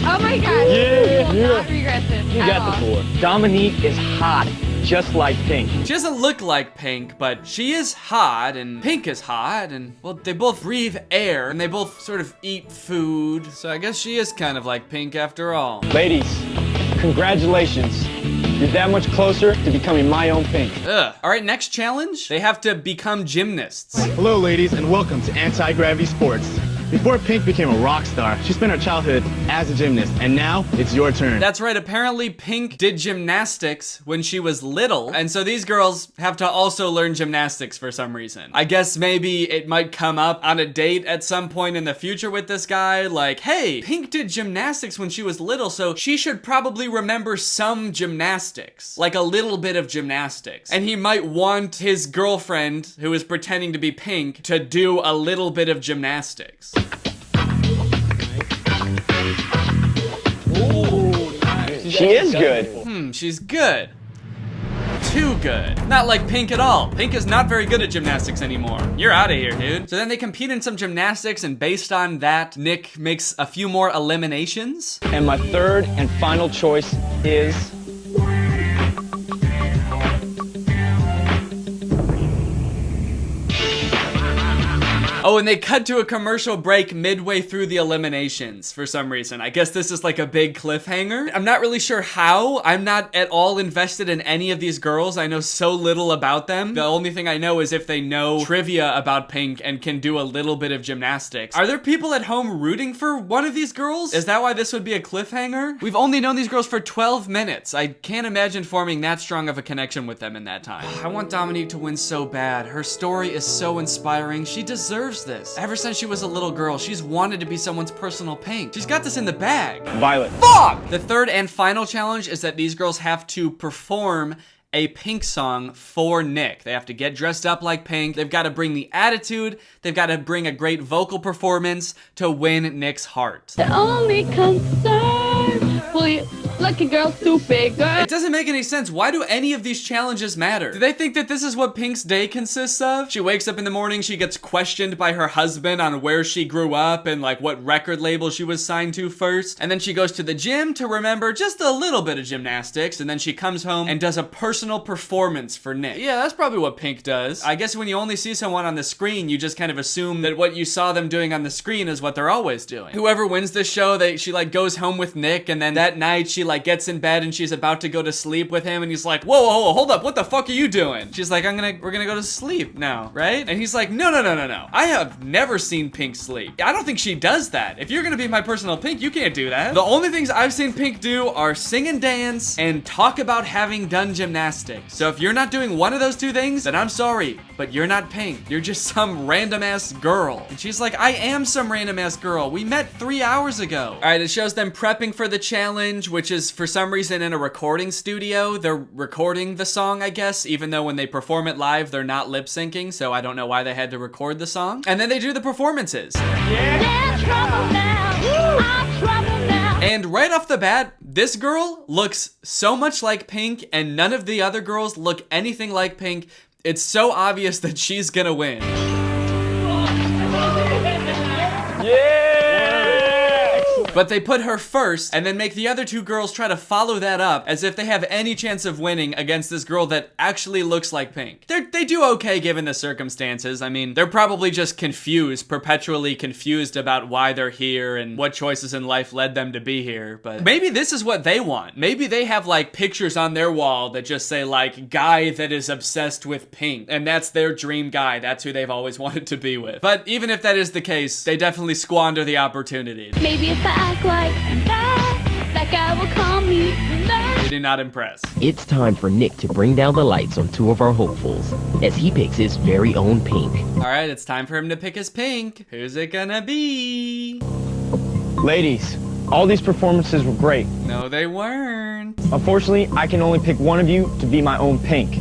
Oh my god. Yeah. You will not regret this. You got the four. Dominique is hot, just like Pink. She doesn't look like Pink, but she is hot, and Pink is hot, and, well, they both breathe air, and they both sort of eat food, so I guess she is kind of like Pink after all. Ladies, congratulations. You're that much closer to becoming my own Pink. Ugh. All right, next challenge. They have to become gymnasts. Hello, ladies, and welcome to Anti-Gravity Sports. Before Pink became a rock star, she spent her childhood as a gymnast, and now it's your turn. That's right, apparently Pink did gymnastics when she was little, and so these girls have to also learn gymnastics for some reason. I guess maybe it might come up on a date at some point in the future with this guy, like, hey, Pink did gymnastics when she was little, so she should probably remember some gymnastics, like a little bit of gymnastics. And he might want his girlfriend, who is pretending to be Pink, to do a little bit of gymnastics. She is good. She's good. Too good. Not like Pink at all. Pink is not very good at gymnastics anymore. You're out of here, dude. So then they compete in some gymnastics, and based on that, Nick makes a few more eliminations. And my third and final choice is... Oh, and they cut to a commercial break midway through the eliminations for some reason. I guess this is like a big cliffhanger. I'm not really sure how. I'm not at all invested in any of these girls. I know so little about them. The only thing I know is if they know trivia about Pink and can do a little bit of gymnastics. Are there people at home rooting for one of these girls? Is that why this would be a cliffhanger? We've only known these girls for 12 minutes. I can't imagine forming that strong of a connection with them in that time. I want Dominique to win so bad. Her story is so inspiring. She deserves this. Ever since she was a little girl, she's wanted to be someone's personal Pink. She's got this in the bag. Violet. Fuck! The third and final challenge is that these girls have to perform a Pink song for Nick. They have to get dressed up like Pink. They've got to bring the attitude. They've got to bring a great vocal performance to win Nick's heart. The only concern for you. Lucky girl, stupid girl. It doesn't make any sense. Why do any of these challenges matter? Do they think that this is what Pink's day consists of? She wakes up in the morning, she gets questioned by her husband on where she grew up and like what record label she was signed to first. And then she goes to the gym to remember just a little bit of gymnastics. And then she comes home and does a personal performance for Nick. Yeah, that's probably what Pink does. I guess when you only see someone on the screen, you just kind of assume that what you saw them doing on the screen is what they're always doing. Whoever wins this show, she like goes home with Nick, and then that night she like gets in bed and she's about to go to sleep with him, and he's like, whoa, hold up, what the fuck are you doing? She's like, we're gonna go to sleep now, right? And he's like, no. I have never seen Pink sleep. I don't think she does that. If you're gonna be my personal Pink, you can't do that. The only things I've seen Pink do are sing and dance and talk about having done gymnastics. So if you're not doing one of those two things, then I'm sorry, but you're not Pink. You're just some random ass girl. And she's like, I am some random ass girl. We met 3 hours ago. All right, it shows them prepping for the challenge, which is for some reason in a recording studio. They're recording the song, I guess, even though when they perform it live, they're not lip syncing. So I don't know why they had to record the song. And then they do the performances. Yeah, trouble now. I'm trouble now. And right off the bat, this girl looks so much like Pink, and none of the other girls look anything like Pink. It's so obvious that she's gonna win. Yeah! But they put her first and then make the other two girls try to follow that up as if they have any chance of winning against this girl that actually looks like Pink. They do okay given the circumstances. I mean, they're probably just confused, perpetually confused about why they're here and what choices in life led them to be here. But maybe this is what they want. Maybe they have like pictures on their wall that just say like, guy that is obsessed with Pink. And that's their dream guy. That's who they've always wanted to be with. But even if that is the case, they definitely squander the opportunity. Maybe if I act like that guy will call me. They do not impress. It's time for Nick to bring down the lights on two of our hopefuls as he picks his very own Pink. All right, it's time for him to pick his Pink. Who's it gonna be? Ladies, all these performances were great. No, they weren't. Unfortunately, I can only pick one of you to be my own Pink.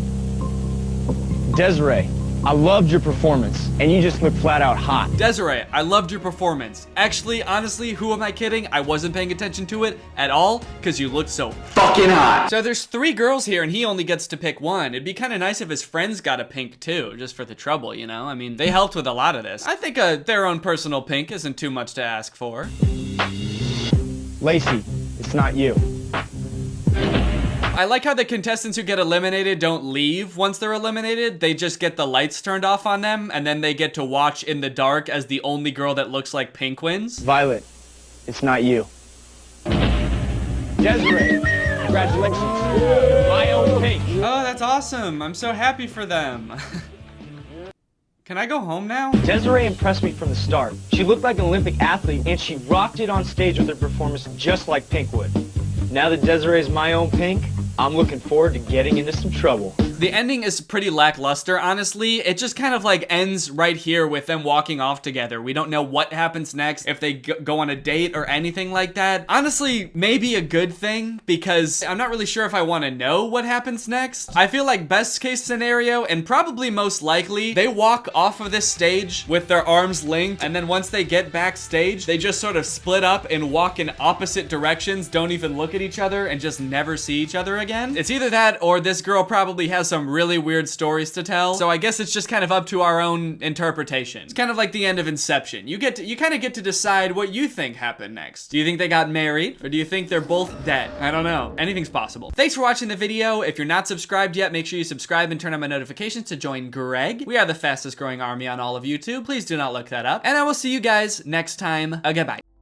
Desiree, I loved your performance, and you just look flat out hot. Desiree, I loved your performance. Actually, honestly, who am I kidding? I wasn't paying attention to it at all, because you looked so fucking hot. So there's 3 girls here, and he only gets to pick one. It'd be kind of nice if his friends got a Pink too, just for the trouble, you know? I mean, they helped with a lot of this. I think their own personal Pink isn't too much to ask for. Lacey, it's not you. I like how the contestants who get eliminated don't leave once they're eliminated. They just get the lights turned off on them, and then they get to watch in the dark as the only girl that looks like Pink wins. Violet, it's not you. Desiree, congratulations. My own Pink. Oh, that's awesome. I'm so happy for them. Can I go home now? Desiree impressed me from the start. She looked like an Olympic athlete, and she rocked it on stage with her performance just like Pink would. Now that Desiree's my own Pink, I'm looking forward to getting into some trouble. The ending is pretty lackluster, honestly. It just kind of like ends right here with them walking off together. We don't know what happens next, if they go on a date or anything like that. Honestly, maybe a good thing, because I'm not really sure if I want to know what happens next. I feel like best case scenario, and probably most likely, they walk off of this stage with their arms linked, and then once they get backstage, they just sort of split up and walk in opposite directions, don't even look at each other, and just never see each other again. It's either that, or this girl probably has has some really weird stories to tell. So I guess it's just kind of up to our own interpretation. It's kind of like the end of Inception. You kind of get to decide what you think happened next. Do you think they got married, or do you think they're both dead? I don't know. Anything's possible. Thanks for watching the video. If you're not subscribed yet, make sure you subscribe and turn on my notifications to join Greg. We are the fastest growing army on all of YouTube. Please do not look that up. And I will see you guys next time. Goodbye.